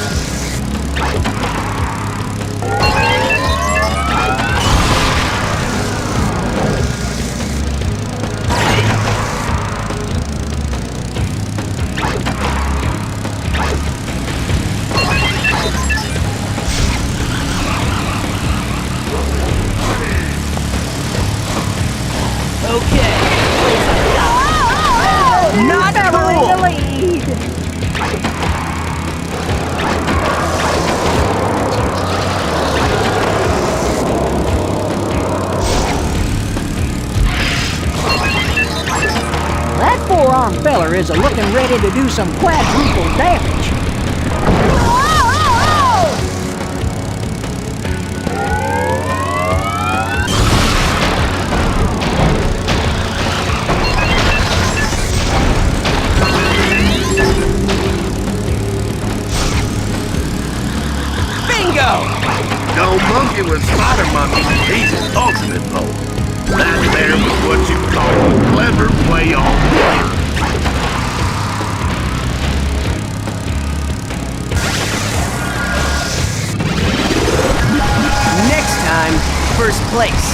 Okay. Not Severing cool. the lead. That four-armed feller is a-looking ready to do some quadruple damage. No monkey with spider monkey, he's an ultimate foe. That there was what you call a clever play on words. Next time, first place.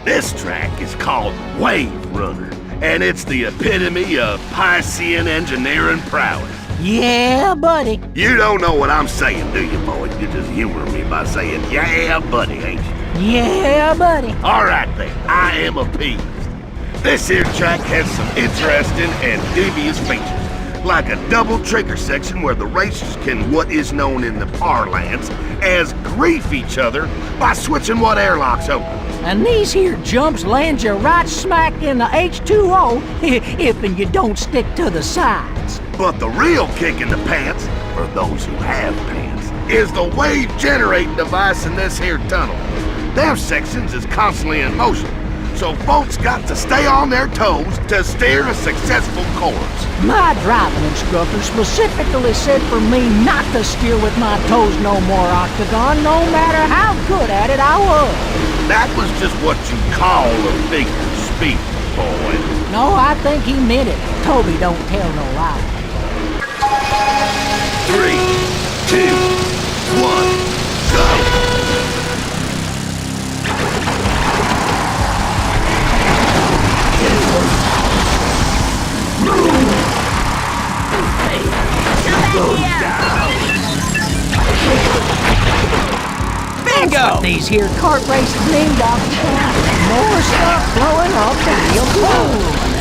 This track is called Wave Runner, and it's the epitome of Piscean engineering prowess. Yeah, buddy. You don't know what I'm saying, do you, boy? You're just humoring me by saying, yeah, buddy, ain't you? Yeah, buddy. All right, then. I am appeased. This here track has some interesting and devious features, like a double trigger section where the racers can what is known in the parlance as grief each other by switching what airlocks open. And these here jumps land you right smack in the H2O if and you don't stick to the sides. But the real kick in the pants, for those who have pants, is the wave generating device in this here tunnel. Them sections is constantly in motion, so folks got to stay on their toes to steer a successful course. My driving instructor specifically said for me not to steer with my toes no more, Octagon, no matter how good at it I was. That was just what you call a figure of speech, boy. No, I think he meant it. Toby don't tell no lie. 3, 2, 1, go! Bingo! These here kart races named Octagon. More stuff blowing off the real clothes.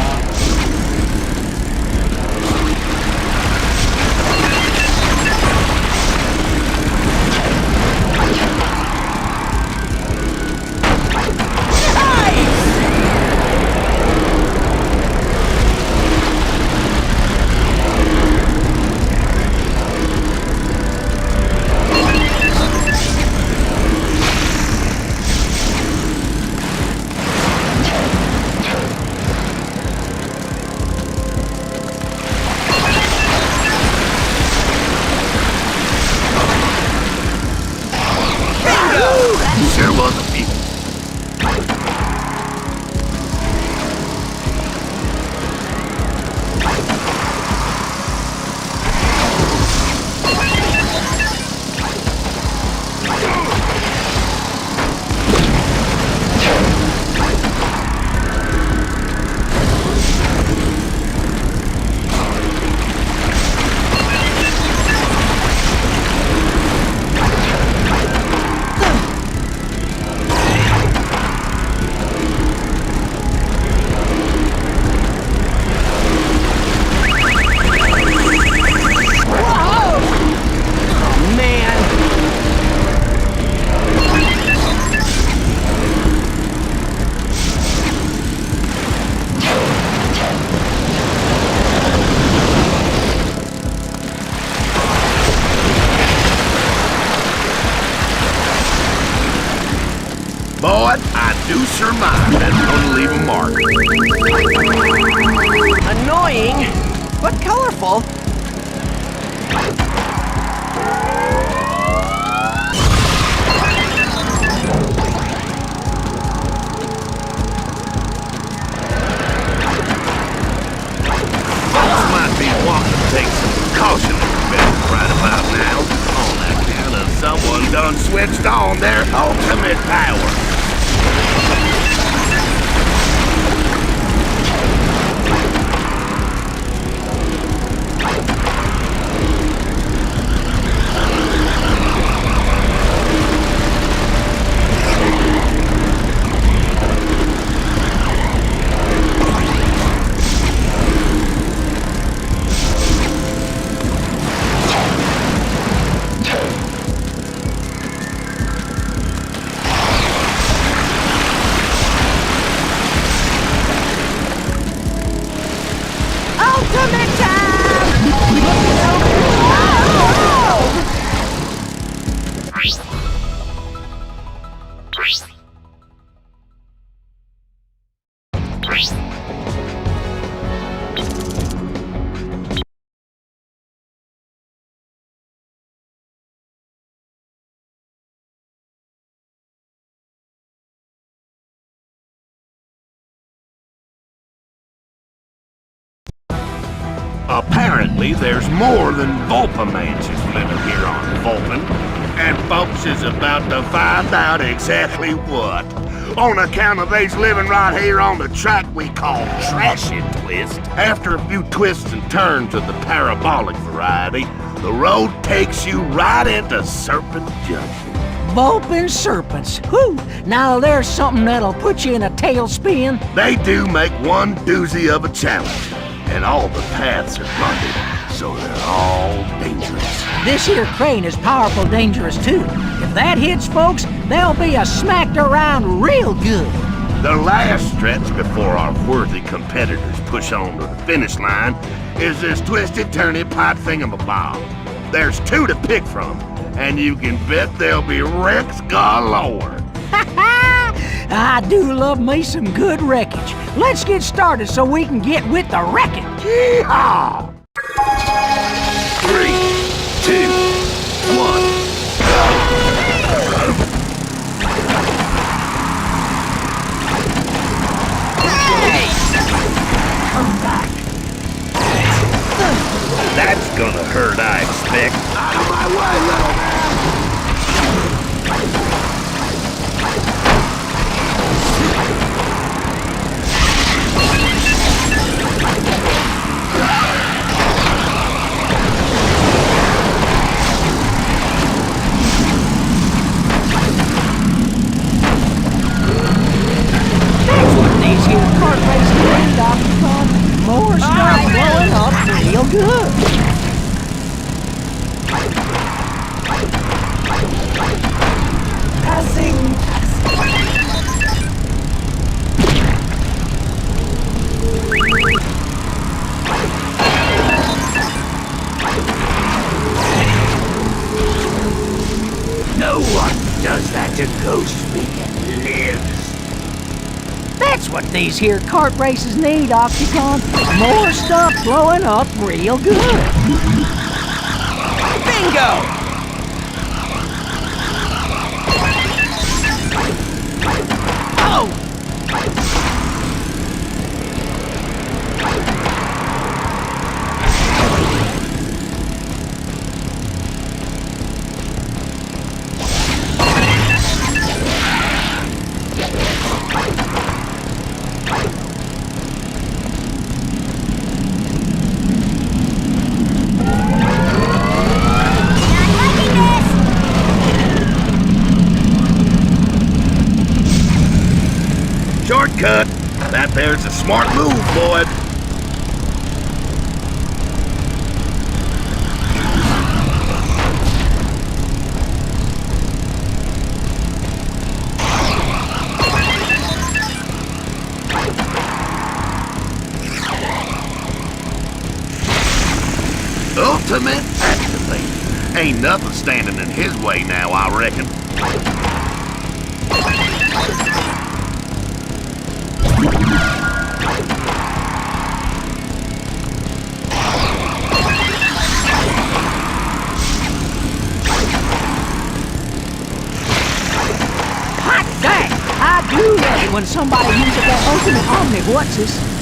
Sure was a few. Boy, I do surmise that's gonna leave a mark. Annoying, but colorful. Folks might be wanting to take some precautionary measures right about now on account of someone done switched on their ultimate power. Apparently, there's more than Vulpamanches living here on Vulcan, and folks is about to find out exactly what. On account of they's living right here on the track we call Trashy Twist. After a few twists and turns of the parabolic variety, the road takes you right into Serpent Junction. Vulpin serpents. Whew! Now there's something that'll put you in a tailspin. They do make one doozy of a challenge, and all the paths are guarded, so they're all dangerous. This here crane is powerful dangerous too. If that hits folks, they'll be a smacked around real good. The last stretch before our worthy competitors push on to the finish line is this twisted-turny pipe thingamabob. There's two to pick from, and you can bet there'll be wrecks galore. I do love me some good wreckage. Let's get started so we can get with the wrecking. Yeehaw! 3, 2, 1. That's gonna hurt, I expect. Out of my way, little man! That's what these here kart races need, Dr. Con. More stuff blowing up real good. No one does that to Ghostbeak and lives. That's what these here kart races need, Octagon. More stuff blowing up real good. Bingo! Oh! Shortcut! That there's a smart move, boy. Ultimate activate. Ain't nothing standing in his way now, I reckon. Hot dang! I do love it when somebody uses that ultimate omni-what's-this.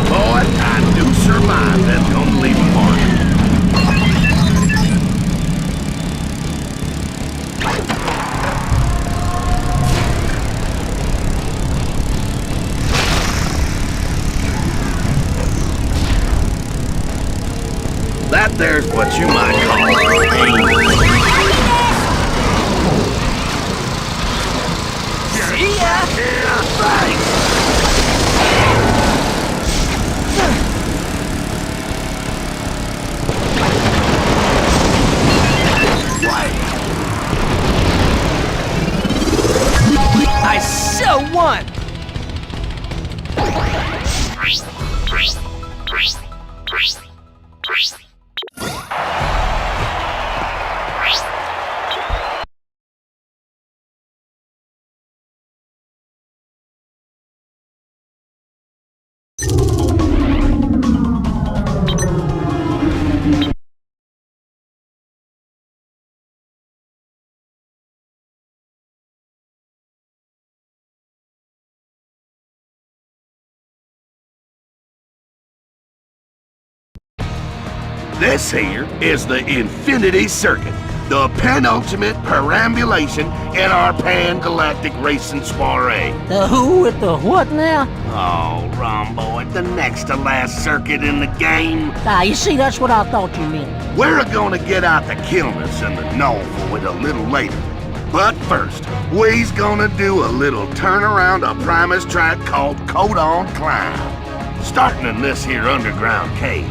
Boy, I do surmise that's gonna leave a mark. That there's what you might call See ya! thanks. I so won! This here is the Infinity Circuit. The penultimate perambulation in our pan-galactic racing soiree. The who with the what now? Oh, Rombo, at the next to last circuit in the game. You see, that's what I thought you meant. We're gonna get out the Kilness and the Knollvoid a little later. But first, we's gonna do a little turnaround a Primus track called Codon Climb. Starting in this here underground cave,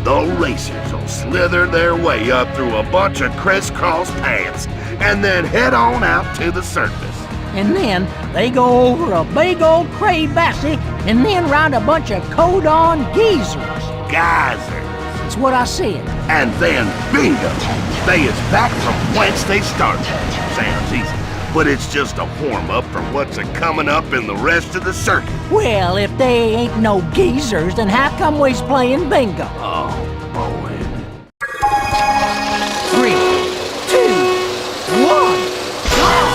the racers will slither their way up through a bunch of crisscross paths and then head on out to the surface. And then they go over a big old crevasse and then round a bunch of codon geysers. Geysers. That's what I said. And then, bingo, they is back from whence they started. Sounds easy, but it's just a warm-up for what's a-coming up in the rest of the circuit. Well, if they ain't no geezers, then how come we's playing bingo? Oh, boy. 3, 2, 1, go!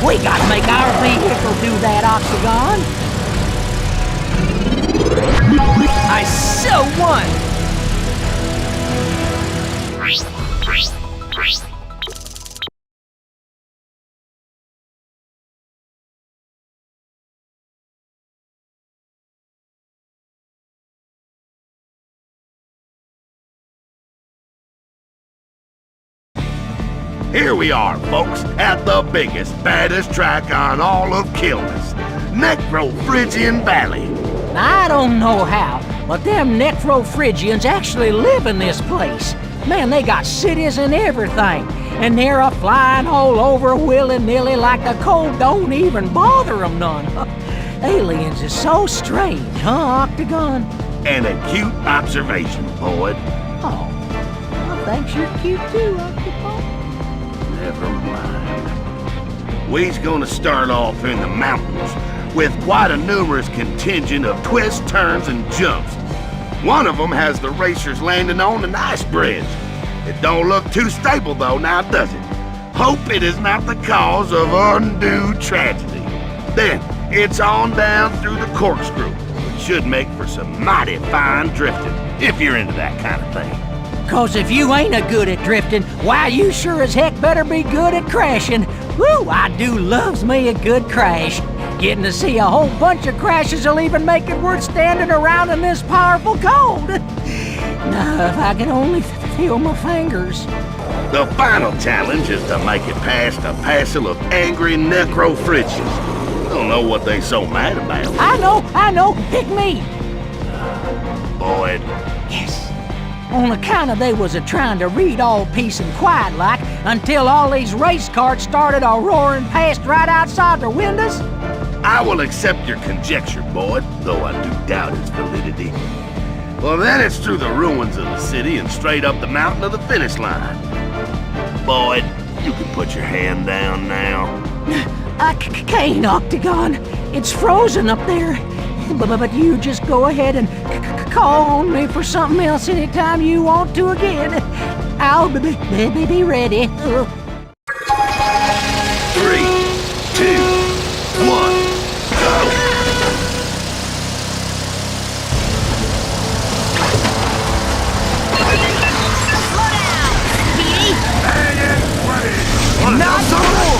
We gotta make our vehicle do that, Octagon. I so won! Here we are, folks, at the biggest, baddest track on all of Kilness, Necro-Phrygian Valley. Now, I don't know how, but them Necro-Phrygians actually live in this place. Man, they got cities and everything, and they're a-flying all over willy-nilly like the cold don't even bother them none. Aliens is so strange, huh, Octagon? An acute observation, Boyd. Oh, well, thanks, you're cute too, Octagon. Never mind. We's gonna start off in the mountains with quite a numerous contingent of twists, turns, and jumps. One of them has the racers landing on an ice bridge. It don't look too stable though, now does it? Hope it is not the cause of undue tragedy. Then, it's on down through the corkscrew, which should make for some mighty fine drifting, if you're into that kind of thing. 'Cause if you ain't a good at drifting, why, you sure as heck better be good at crashing. Woo, I do loves me a good crash. Getting to see a whole bunch of crashes will even make it worth standing around in this powerful cold. Now, if I can only feel my fingers. The final challenge is to make it past a passel of angry Necro-Phrygians. Don't know what they so mad about. I know, pick me. Boyd. Yes. On account of they was a-trying to read all peace and quiet like until all these race carts started a-roaring past right outside their windows. I will accept your conjecture, Boyd, though I do doubt its validity. Well, then it's through the ruins of the city and straight up the mountain to the finish line. boy. You can put your hand down now. I can't, Octagon. It's frozen up there. But you just go ahead and call on me for something else anytime you want to again. I'll be ready. 3, 2, 1, go! Slow down, Speedy. Not so cool!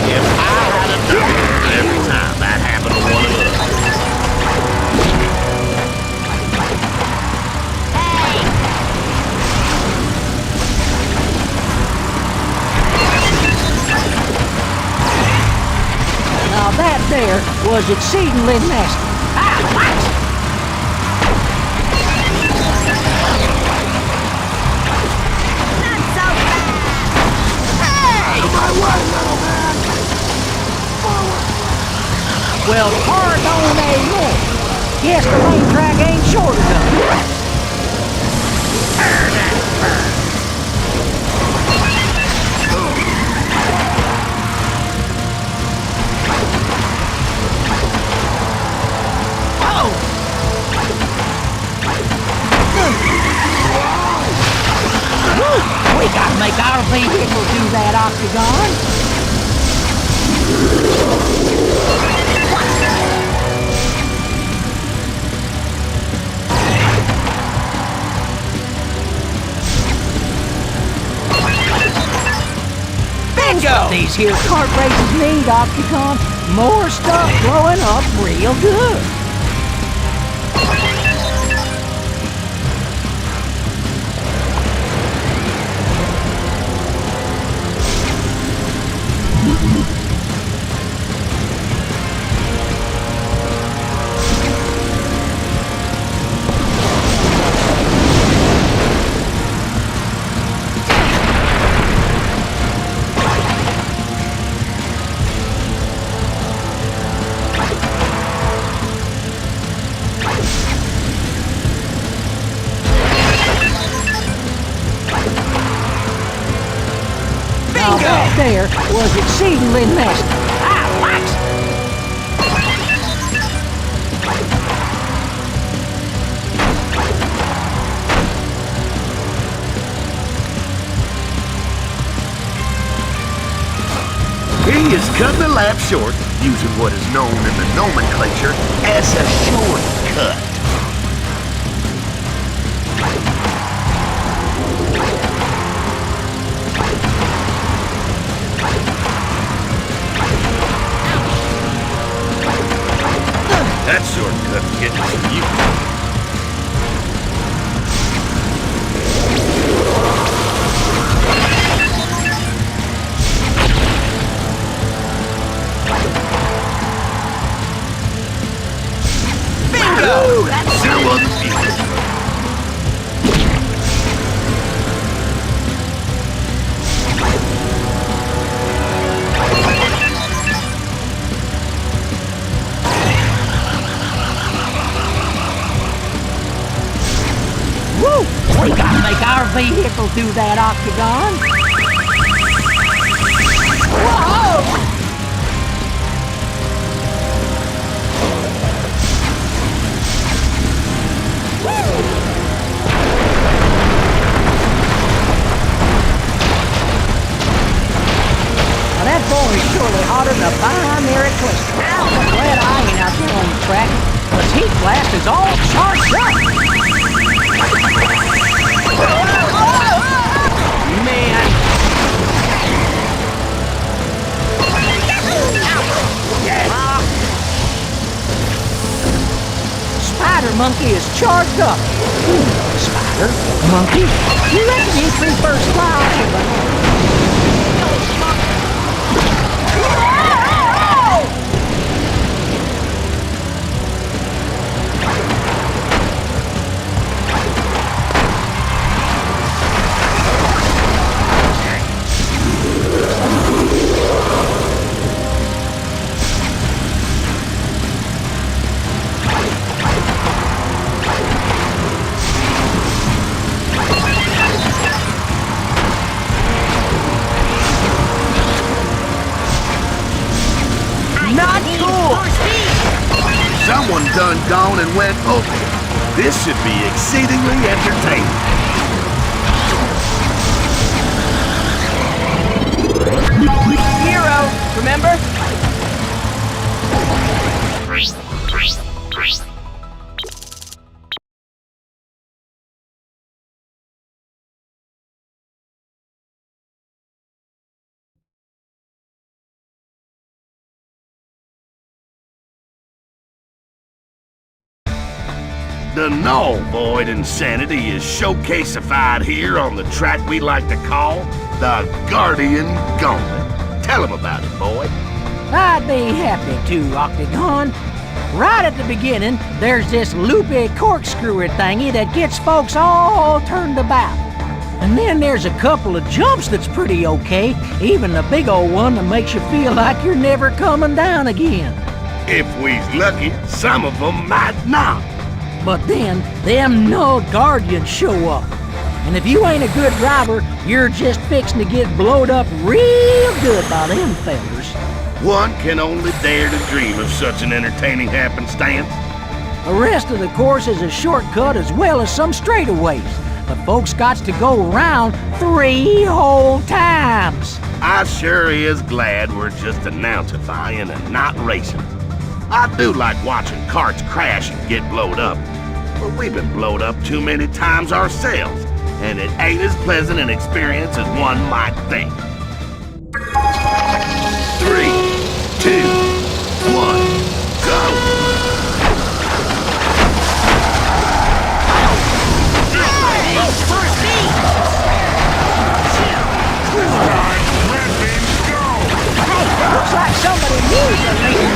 If I had a dog every time that happened to one of us. Hey, Now that there was exceedingly nasty. Ah, what? not so fast. Hey! Well, pardon me. Guess the main track ain't short enough. We gotta make our vehicle do that, Octagon. Bingo! These here kart races need, Octagon. More stuff blowing up real good. Now that there was exceedingly nasty. Ah, what? He has cut the lap short using what is known in the nomenclature as a shortcut. That shortcut getting to you. Bingo! That sure was a few. Woo! We gotta make our vehicle do that, Octagon. Whoa! Now that boy is surely hotter than a binary cluster. I'm glad I ain't out there on the track, 'cause Heat Blast is all charged up. Man. Spider Monkey is charged up. Spider Monkey? You reckon he's free first class? Someone done gone and went opium. This should be exceedingly entertaining. Hero, remember? The null void insanity is showcasified here on the track we like to call the Guardian Gauntlet. Tell him about it, boy. I'd be happy to, Octagon. Right at the beginning, there's this loopy corkscrewy thingy that gets folks all turned about. And then there's a couple of jumps that's pretty okay, even the big old one that makes you feel like you're never coming down again. If we's lucky, some of them might not. But then, them null guardians show up. And if you ain't a good driver, you're just fixing to get blowed up real good by them fellers. One can only dare to dream of such an entertaining happenstance. The rest of the course is a shortcut as well as some straightaways. But folks got to go around 3 whole times. I sure is glad we're just announcifying and not racing. I do like watching carts crash and get blowed up. But we've been blowed up too many times ourselves, and it ain't as pleasant an experience as one might think. 3, 2, 1, go! Looks like somebody needs a lead.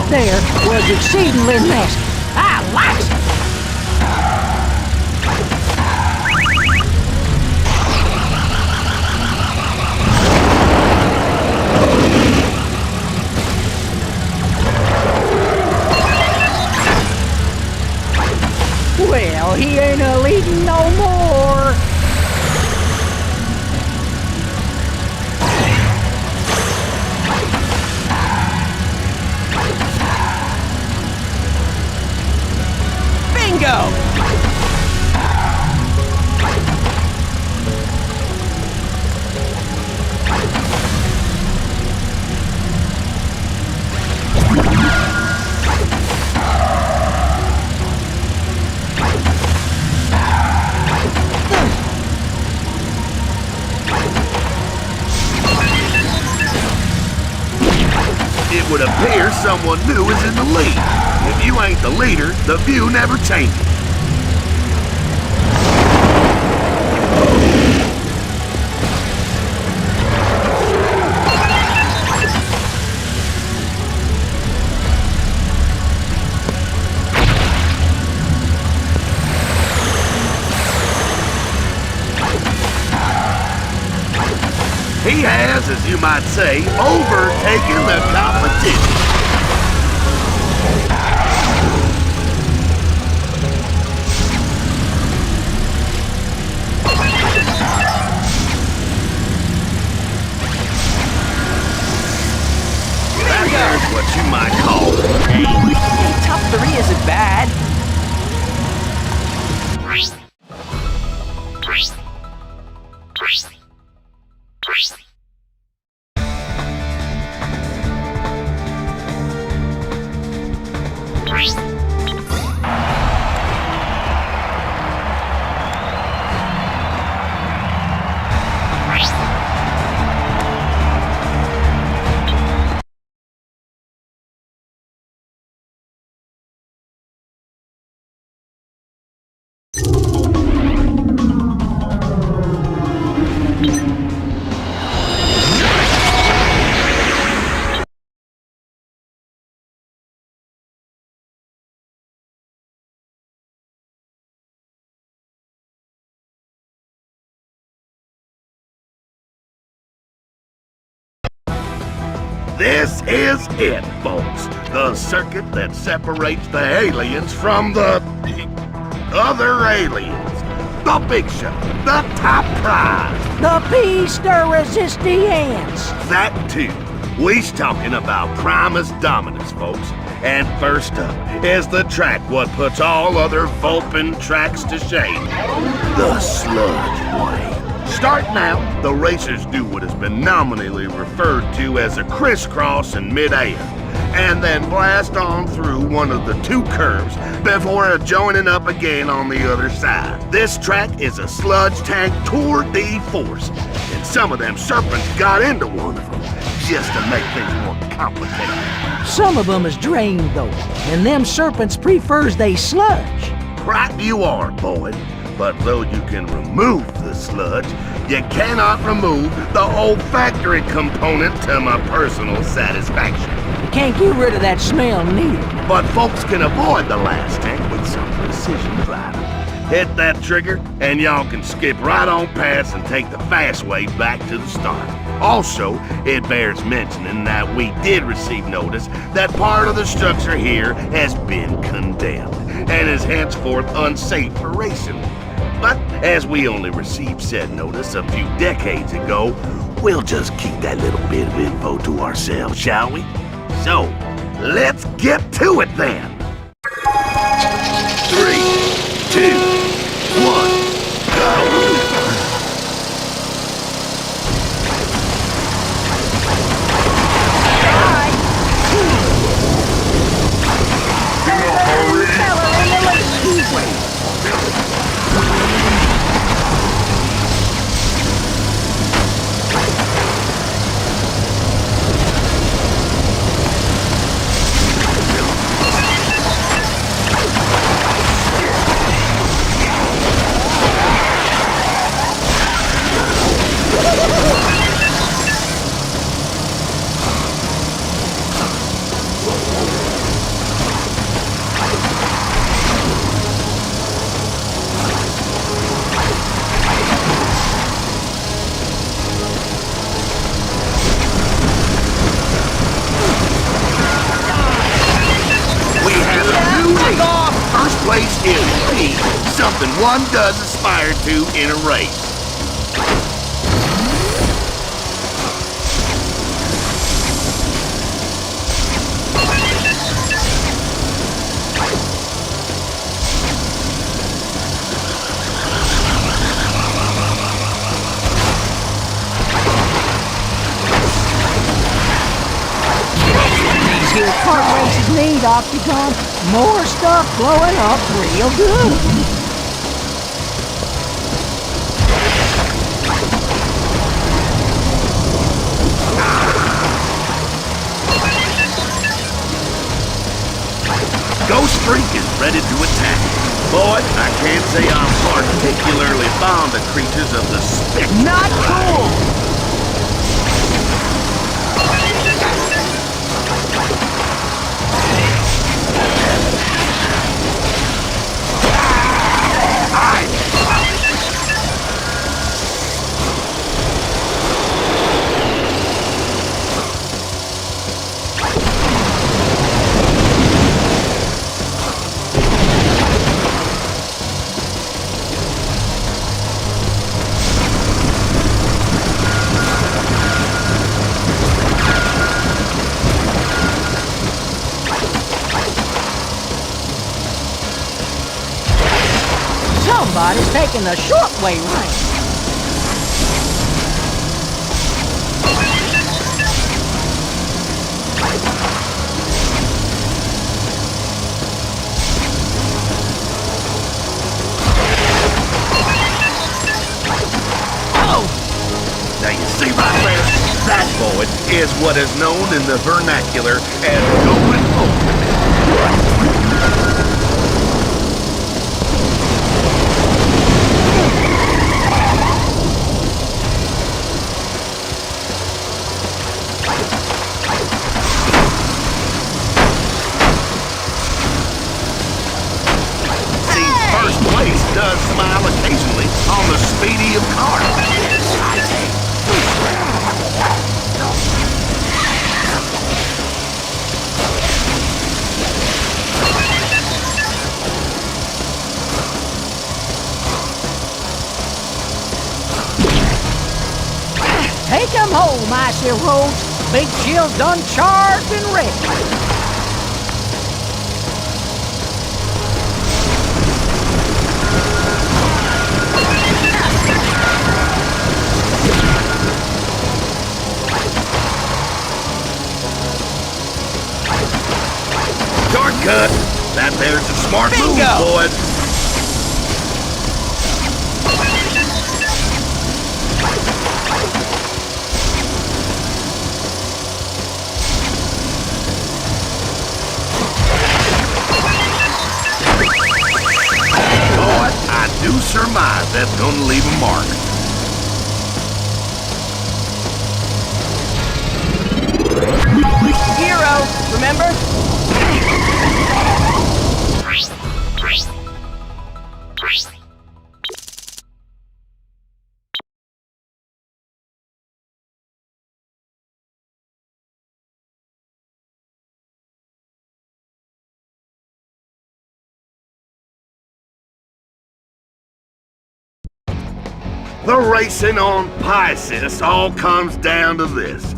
There was exceedingly nasty. I likes it. Well, he ain't a leading no more. Bingo! It would appear someone new is in the lead. If you ain't the leader, the view never changes. He has, as you might say, overtaken the competition. That's what you might call Hey, top 3 isn't bad. This is it, folks. The circuit that separates the aliens from the other aliens. The big show. The top prize. The piece de resistance. That too. We's talking about Primus Dominus, folks. And first up is the track what puts all other Vulpin tracks to shame. The Sludge Way. Starting out, the racers do what has been nominally referred to as a crisscross in mid-air, and then blast on through one of the two curves before joining up again on the other side. This track is a sludge tank tour de force, and some of them serpents got into one of them just to make things more complicated. Some of them is drained, though, and them serpents prefers they sludge. Right you are, boy. But though you can remove the sludge, you cannot remove the olfactory component to my personal satisfaction. You can't get rid of that smell neither. But folks can avoid the last tank with some precision driving. Hit that trigger, and y'all can skip right on past and take the fast way back to the start. Also, it bears mentioning that we did receive notice that part of the structure here has been condemned and is henceforth unsafe for racing. But as we only received said notice a few decades ago, we'll just keep that little bit of info to ourselves, shall we? So, let's get to it then! 3, 2, 1, go! Place is speed, something one does aspire to in a race. These here kart races need, Octagon. More stuff blowing up real good. Ghost Freak is ready to attack. Boy, I can't say I'm particularly fond of creatures of the spectrum. Not cool! Somebody's taking the short way right. Now you see right there, that boy is what is known in the vernacular as going over. Does smile occasionally on the speedy of cars. 'em home, Icy Roads. Big Jill's done charged and ready. Shortcut! That there's a smart move, Bingo! boys. Boy, I do surmise that's gonna leave a mark. Hero, remember? The racing on Pisces all comes down to this.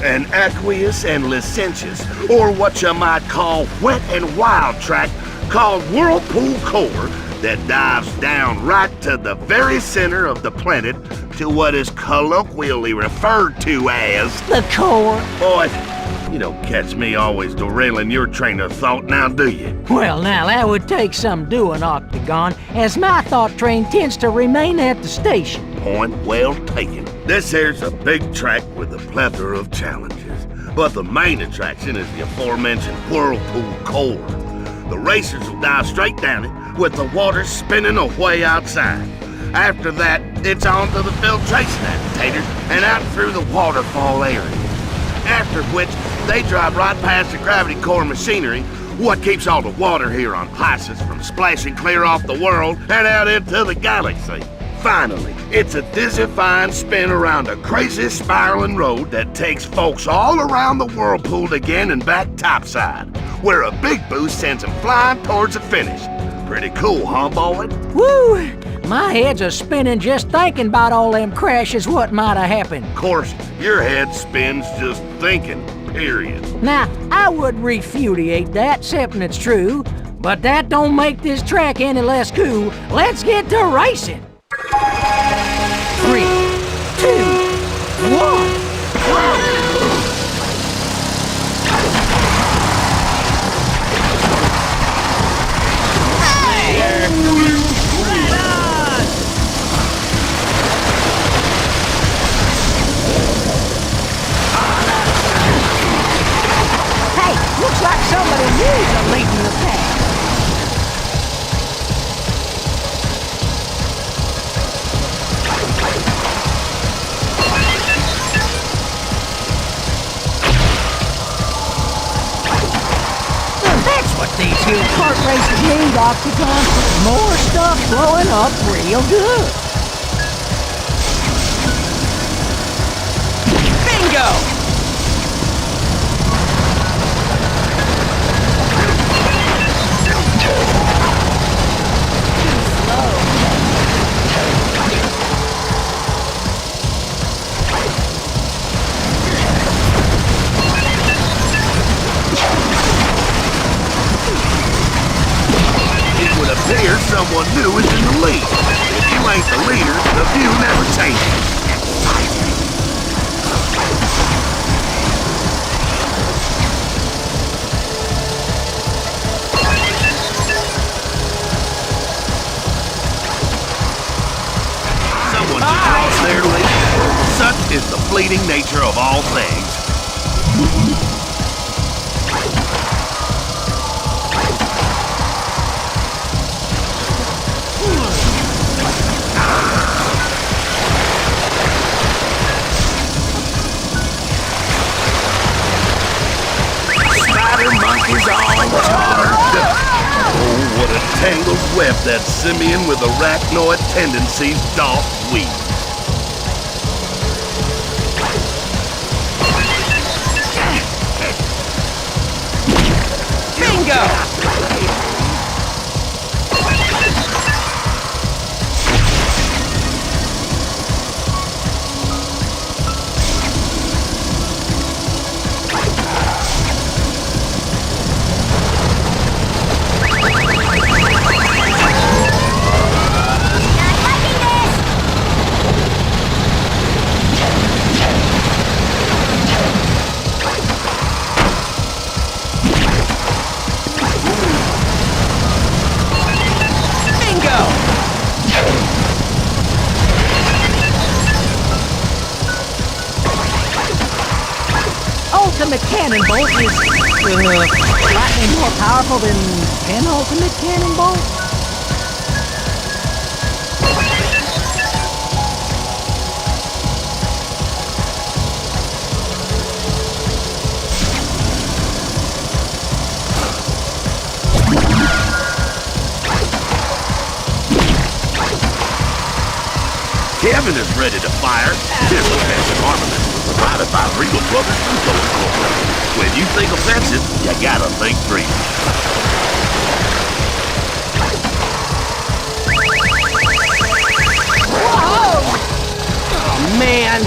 An aqueous and licentious, or what you might call wet and wild track called Whirlpool Core that dives down right to the very center of the planet to what is colloquially referred to as The core. Boy, you don't catch me always derailing your train of thought now, do you? Well, now, that would take some doing, Octagon, as my thought train tends to remain at the station. Point well taken. This here's a big track with a plethora of challenges. But the main attraction is the aforementioned Whirlpool Core. The racers will dive straight down it with the water spinning away outside. After that, it's on to the filtration agitators and out through the waterfall area. After which, they drive right past the gravity core machinery, what keeps all the water here on Pisces from splashing clear off the world and out into the galaxy. Finally, it's a dizzy-fying spin around a crazy spiraling road that takes folks all around the whirlpool again and back topside, where a big boost sends them flying towards the finish. Pretty cool, huh, boy? Woo! My head's a spinning just thinking about all them crashes what might have happened. Of course, your head spins just thinking, period. Now, I would refutate that, excepting it's true, but that don't make this track any less cool. Let's get to racing. 3, 2, 1. Hey, looks like somebody new is leading the pack. That's what these here kart races need, Octagon. More stuff blowing up real good. Bingo! It would appear someone new is in the lead. If you ain't the leader, the view never changes. Someone just lost their lead. Such is the fleeting nature of all things. Spider monkeys all charged up. Oh, what a tangled web that simian with arachnoid tendencies doth weave. Bingo! ultimate cannon bolt is slightly more powerful than penultimate cannon bolt? Kevin is ready to fire. This offensive armament was provided by Regal Brothers Info Incorporated. When you think offensive, you gotta think Regal. Whoa! Oh, man!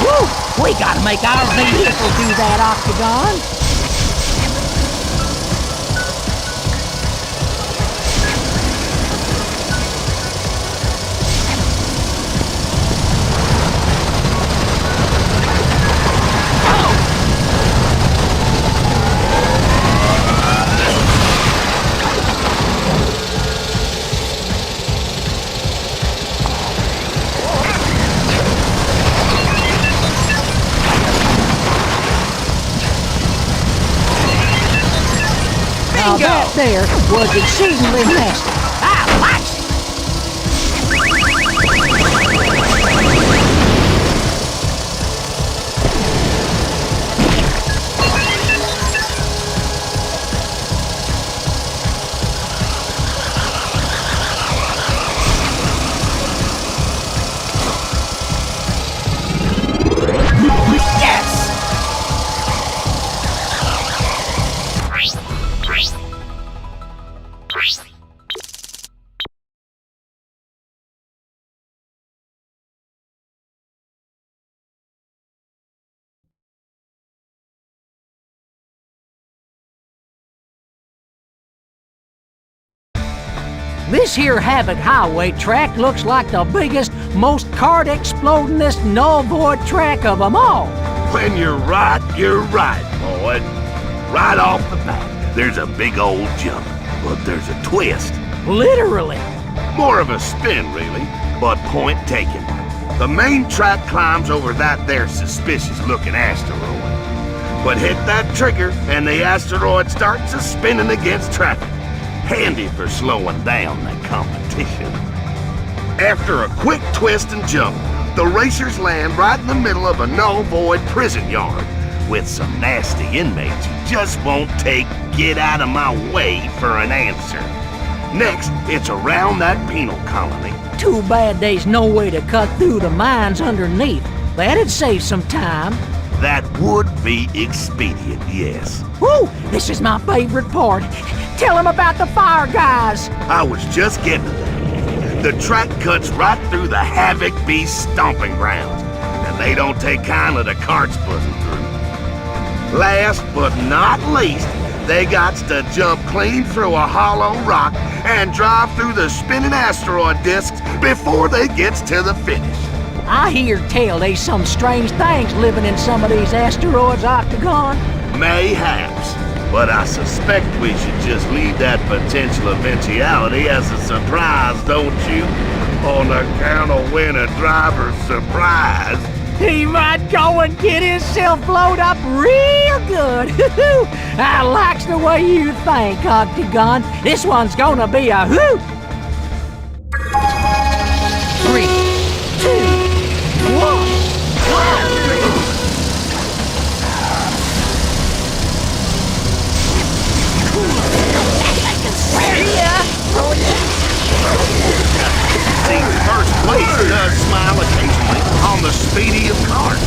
Woo! We gotta make our vehicle do that, Octagon! Now that there was exceedingly nasty. I likes it! Yes! This here Havoc Highway track looks like the biggest, most card-explodingest null void track of them all. When you're right, boy. Right off the bat, there's a big old jump, but there's a twist. Literally. More of a spin, really, but point taken. The main track climbs over that there suspicious-looking asteroid. But hit that trigger, and the asteroid starts a-spinning against traffic. Handy for slowing down the competition. After a quick twist and jump, the racers land right in the middle of a null-void prison yard with some nasty inmates who just won't take "get out of my way" for an answer. Next, it's around that penal colony. Too bad there's no way to cut through the mines underneath. That'd save some time. That would be expedient, yes. Woo! This is my favorite part. Tell him about the fire guys. I was just getting to that. The track cuts right through the Havoc Beast stomping grounds, and they don't take kindly to carts buzzing through. Last but not least, they got to jump clean through a hollow rock and drive through the spinning asteroid disks before they gets to the finish. I hear tell there's some strange things living in some of these asteroids, Octagon. Mayhaps, but I suspect we should just leave that potential eventuality as a surprise, don't you? On account of when a driver's surprised. He might go and get himself blowed up real good. I likes the way you think, Octagon. This one's gonna be a hoot. 3, 2, 1. See, first place does smile occasionally on the speediest cart.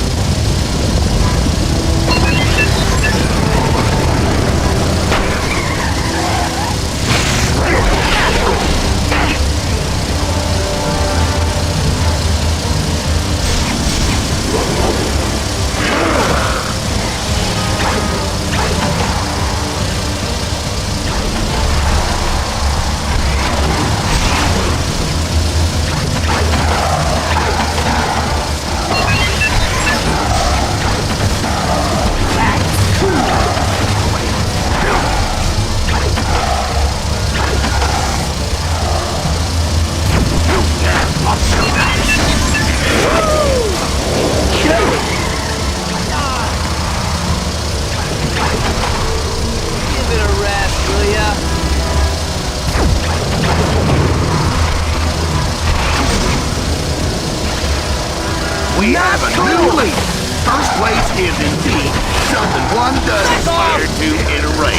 We have a new leader. First place is indeed something one does aspire to in a race.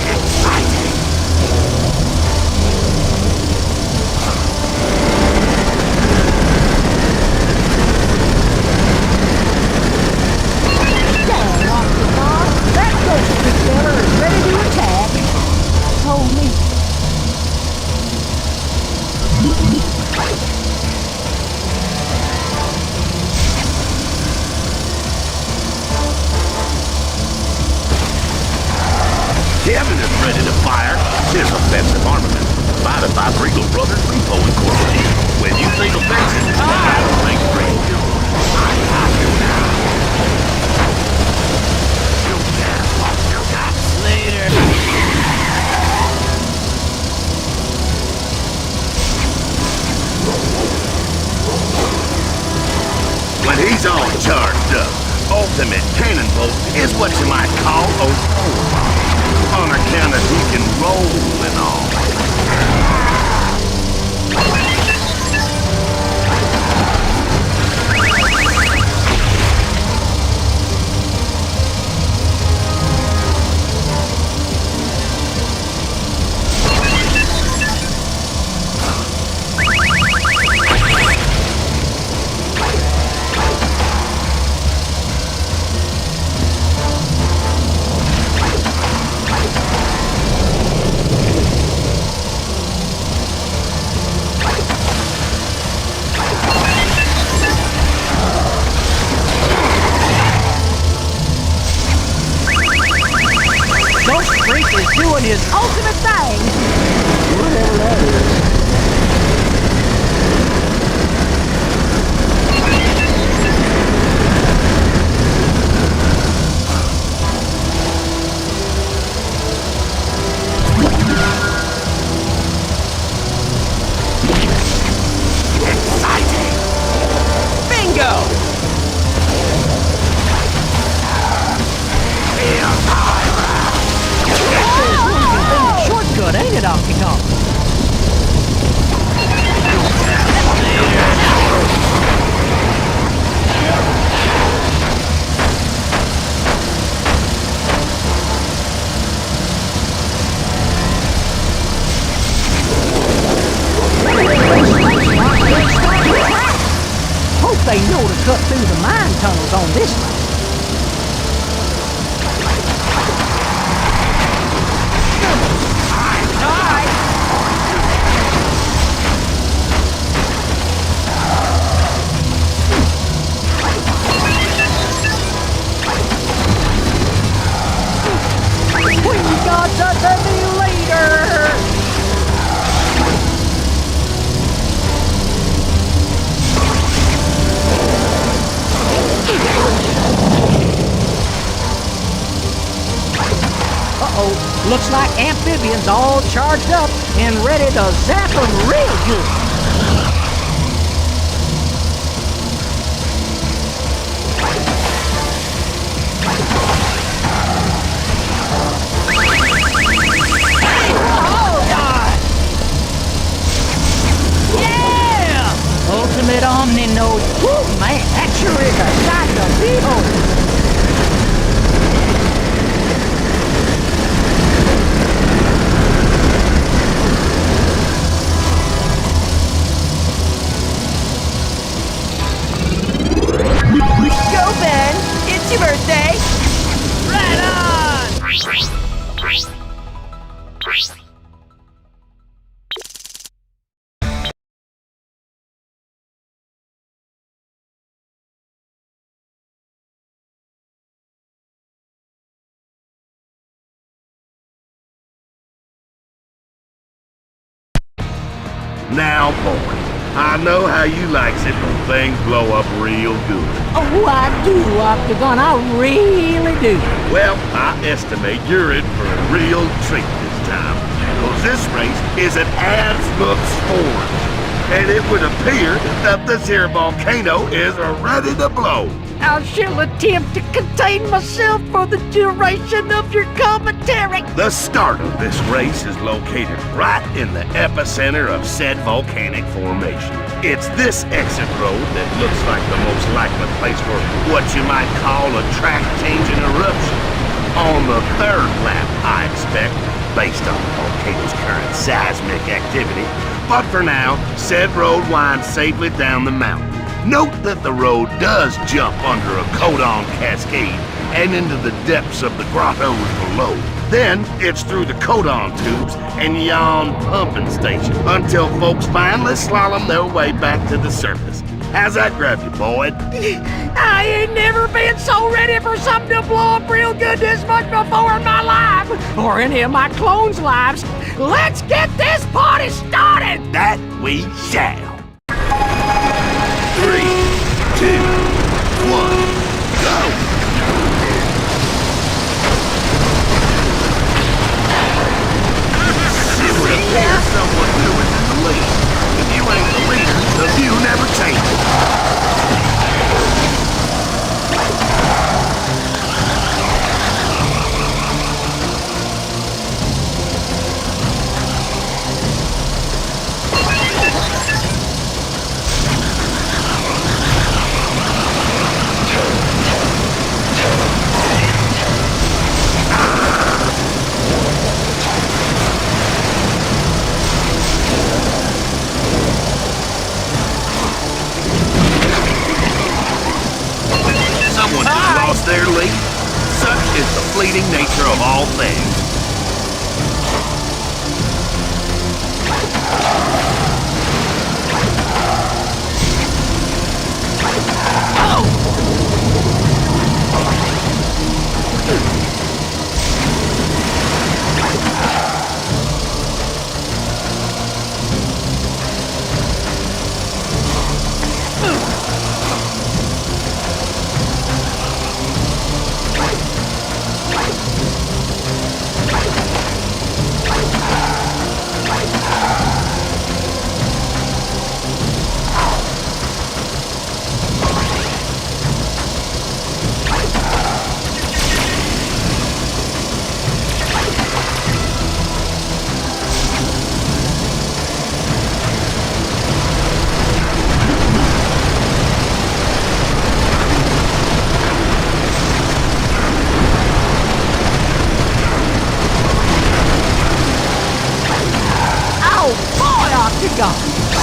Exciting. Down off the bar. That ghost fella is ready to attack. Told me. Kevin is ready to fire his offensive armament, provided by Regal Brothers Repo Incorporated. When you think offensive, I don't think real. I have you now. You can't fuck your guts. Later. When he's all charged up, ultimate cannon bolt is what you might call a roll. On account of he can roll and all. Ghost Freak is doing his ultimate thing. Whatever that is. Exciting! Bingo! Shortcut, ain't it, Octagon? Hope they know to cut through the mine tunnels on this one. We got the new leader! Uh-oh, looks like Amphibian's all charged up and ready to zap them real good. Ultimate Omni Node. Woo, man, that sure is a sight to behold. Go, Ben! It's your birthday! Right on! Now, boy, I know how you likes it when things blow up real good. Oh, I do, Octagon, I really do. Well, I estimate you're in for a real treat this time, because this race is an Azmuk's forge, and it would appear that this here volcano is ready to blow. I shall attempt to contain myself for the duration of your commentary. The start of this race is located right in the epicenter of said volcanic formation. It's this exit road that looks like the most likely place for what you might call a track-changing eruption. On the third lap, I expect, based on the volcano's current seismic activity. But for now, said road winds safely down the mountain. Note that the road does jump under a codon cascade and into the depths of the grottos below. Then it's through the codon tubes and yon pumping station until folks finally slalom their way back to the surface. How's that grab you, Boyd? I ain't never been so ready for something to blow up real good this much before in my life, or any of my clones' lives. Let's get this party started! That we shall. 3, 2, 1, go! It would appear someone new is in the lead. If you ain't the leader, the view never changes. Someone just lost their lead. Such is the fleeting nature of all things.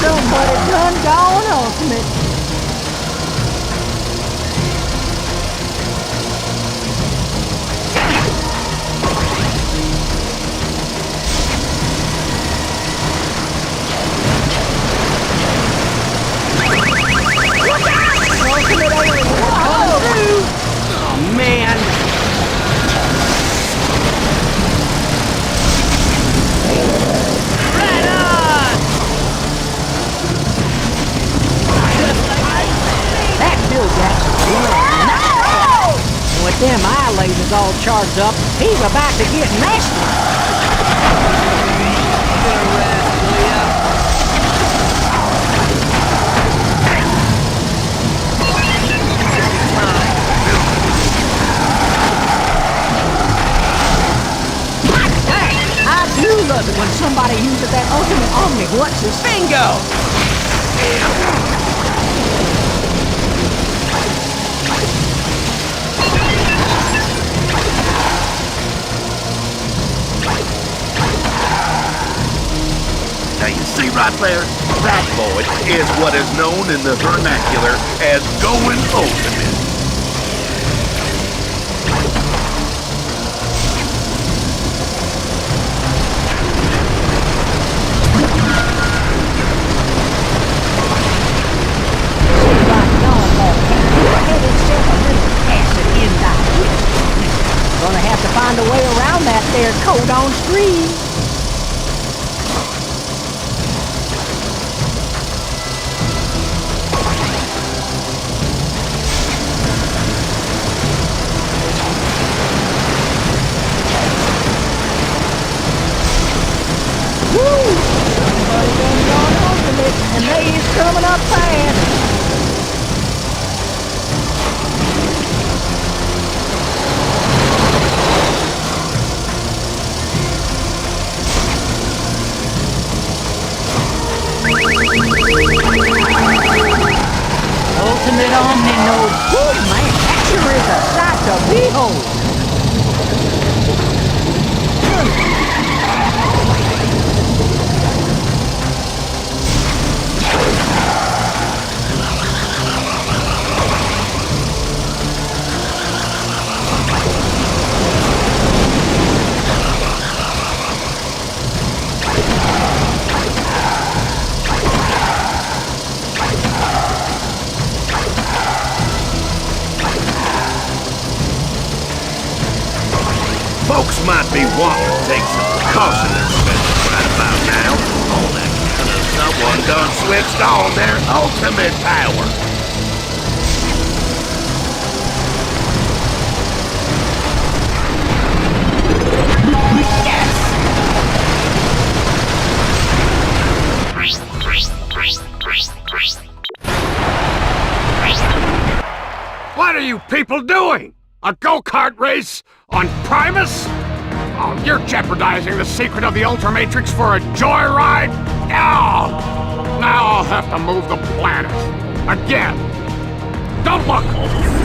Somebody done gone ultimate. Ultimate alien. Oh man. With them eye lasers all charged up, he's about to get nasty. Hey, I do love it when somebody uses that ultimate omni. What's this? Bingo! Now you see right there, that boy is what is known in the vernacular as going ultimate. Gonna have to find a way around that there codon stream. Woo! Somebody done gone ultimate, and they is coming up fast. might be wanting to take some precautionary measures right about now. On that account of someone done switched on their ultimate power. What are you people doing? A go-kart race on Primus? Oh, you're jeopardizing the secret of the Ultramatrix for a joyride? Oh! Now I'll have to move the planet. Again. Don't look!